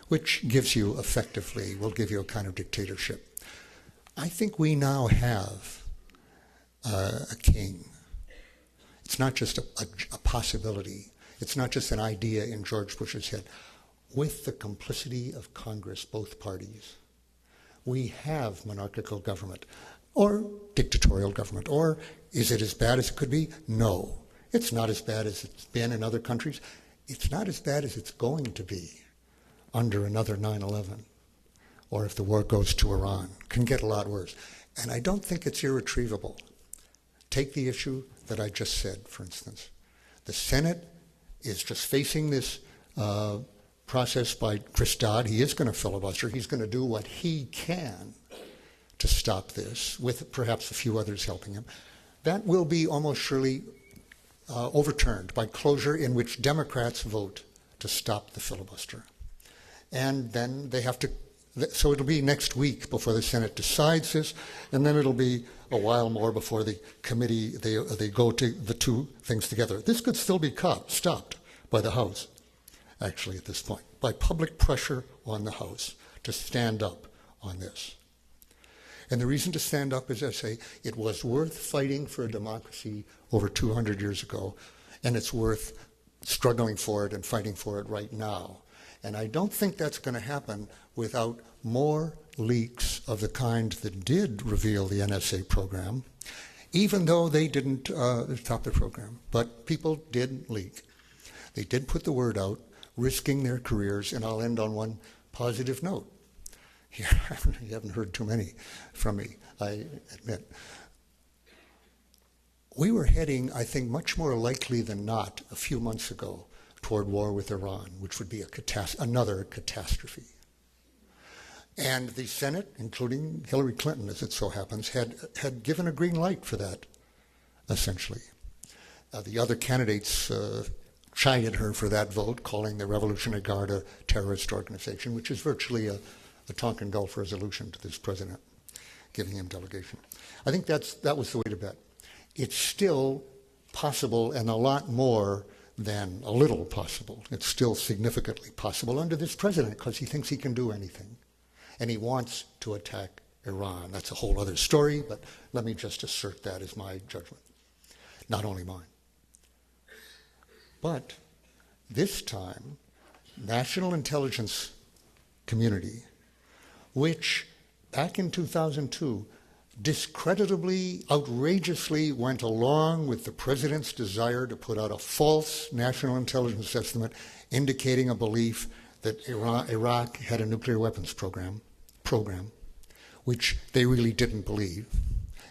which gives you effectively, will give you a kind of dictatorship. I think we now have a king. It's not just a possibility. It's not just an idea in George Bush's head. With the complicity of Congress, both parties, we have monarchical government, or dictatorial government, or is it as bad as it could be? No. It's not as bad as it's been in other countries. It's not as bad as it's going to be under another 9/11, or if the war goes to Iran. It can get a lot worse. And I don't think it's irretrievable. Take the issue that I just said, for instance. The Senate is just facing this process by Chris Dodd. He is going to filibuster. He's going to do what he can to stop this, with perhaps a few others helping him. That will be almost surely overturned by closure, in which Democrats vote to stop the filibuster. And then they have to, so it'll be next week before the Senate decides this, and then it'll be a while more before the committee, they go to the two things together. This could still be stopped by the House, actually, at this point, by public pressure on the House to stand up on this. And the reason to stand up is, I say, it was worth fighting for a democracy over 200 years ago, and it's worth struggling for it and fighting for it right now. And I don't think that's going to happen without more leaks of the kind that did reveal the NSA program, even though they didn't stop the program. But people did leak. They did put the word out, risking their careers, and I'll end on one positive note. You haven't heard too many from me, I admit. We were heading, I think, much more likely than not a few months ago toward war with Iran, which would be another catastrophe. And the Senate, including Hillary Clinton, as it so happens, had given a green light for that, essentially. The other candidates chided her for that vote, calling the Revolutionary Guard a terrorist organization, which is virtually a Tonkin Gulf resolution to this president, giving him delegation. I think that was the way to bet. It's still possible, and a lot more than a little possible. It's still significantly possible under this president, because he thinks he can do anything. And he wants to attack Iran. That's a whole other story, but let me just assert that as my judgment, not only mine. But this time, national intelligence community, which back in 2002 discreditably, outrageously went along with the president's desire to put out a false national intelligence estimate indicating a belief that Iraq had a nuclear weapons program, which they really didn't believe,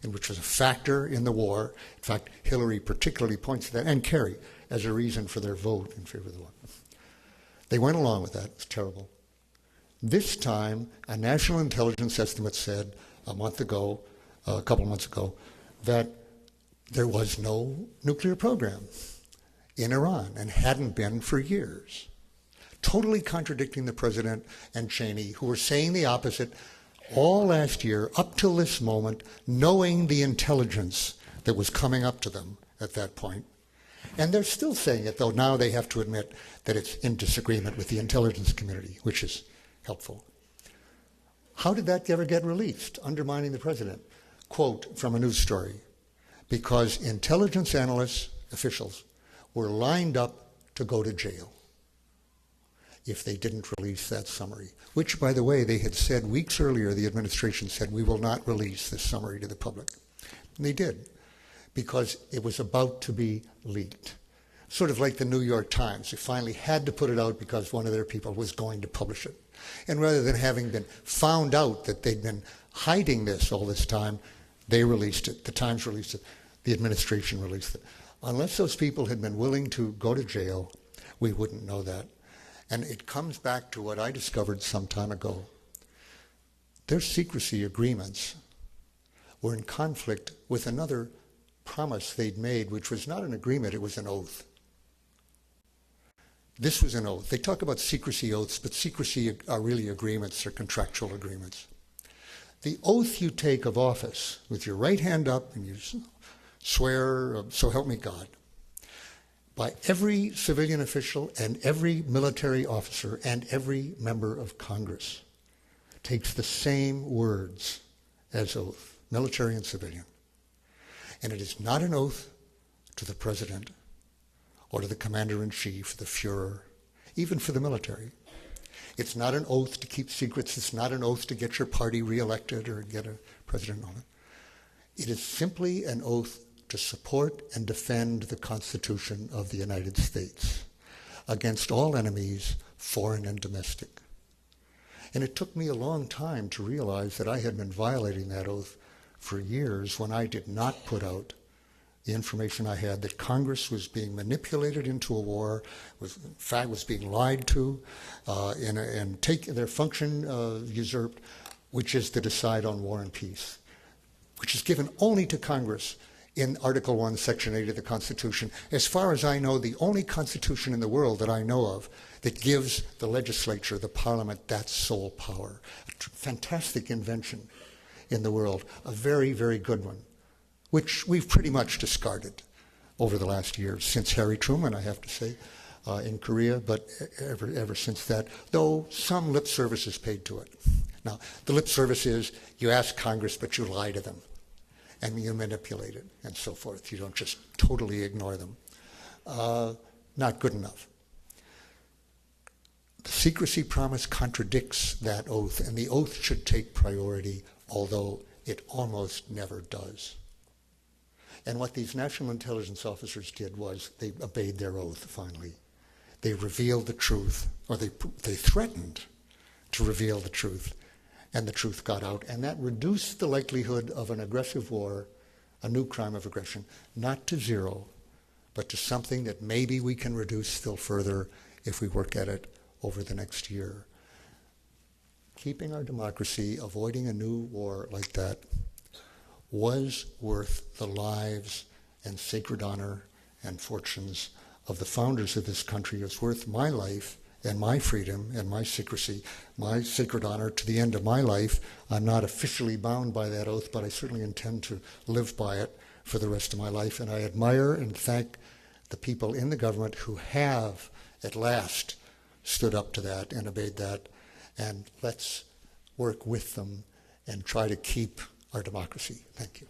and which was a factor in the war. In fact, Hillary particularly points to that, and Kerry, as a reason for their vote in favor of the war. They went along with that. It's terrible. This time, a national intelligence estimate said a couple months ago, that there was no nuclear program in Iran and hadn't been for years. Totally contradicting the president and Cheney, who were saying the opposite all last year, up till this moment, knowing the intelligence that was coming up to them at that point. And they're still saying it, though now they have to admit that it's in disagreement with the intelligence community, which is helpful. How did that ever get released, undermining the president? Quote from a news story, because intelligence analysts, officials, were lined up to go to jail if they didn't release that summary, which, by the way, they had said weeks earlier, the administration said, we will not release this summary to the public. And they did, because it was about to be leaked. Sort of like the New York Times. They finally had to put it out because one of their people was going to publish it. And rather than having been found out that they'd been hiding this all this time, they released it. The Times released it. The administration released it. Unless those people had been willing to go to jail, we wouldn't know that. And it comes back to what I discovered some time ago. Their secrecy agreements were in conflict with another promise they'd made, which was not an agreement, it was an oath. This was an oath. They talk about secrecy oaths, but secrecy are really agreements or contractual agreements. The oath you take of office with your right hand up and you swear, so help me God, by every civilian official and every military officer and every member of Congress takes the same words as oath, military and civilian. And it is not an oath to the president or to the commander-in-chief, the Fuhrer, even for the military. It's not an oath to keep secrets. It's not an oath to get your party reelected or get a president on it. It is simply an oath to support and defend the Constitution of the United States against all enemies, foreign and domestic. And it took me a long time to realize that I had been violating that oath for years when I did not put out the information I had that Congress was being manipulated into a war, in fact was being lied to, and take their function usurped, which is to decide on war and peace, which is given only to Congress in Article 1, Section 8 of the Constitution. As far as I know, the only constitution in the world that I know of that gives the legislature, the parliament, that sole power. A fantastic invention in the world, a very, very good one, which we've pretty much discarded over the last years, since Harry Truman, I have to say, in Korea, but ever since that, though some lip service is paid to it. Now, the lip service is you ask Congress, but you lie to them, and you manipulate it, and so forth. You don't just totally ignore them. Not good enough. The secrecy promise contradicts that oath, and the oath should take priority, although it almost never does. And what these national intelligence officers did was they obeyed their oath, finally. They revealed the truth, or they threatened to reveal the truth, and the truth got out. And that reduced the likelihood of an aggressive war, a new crime of aggression, not to zero, but to something that maybe we can reduce still further if we work at it over the next year. Keeping our democracy, avoiding a new war like that, was worth the lives and sacred honor and fortunes of the founders of this country. It's worth my life and my freedom and my secrecy, my sacred honor to the end of my life. I'm not officially bound by that oath, but I certainly intend to live by it for the rest of my life. And I admire and thank the people in the government who have, at last, stood up to that and obeyed that. And let's work with them and try to keep our democracy. Thank you.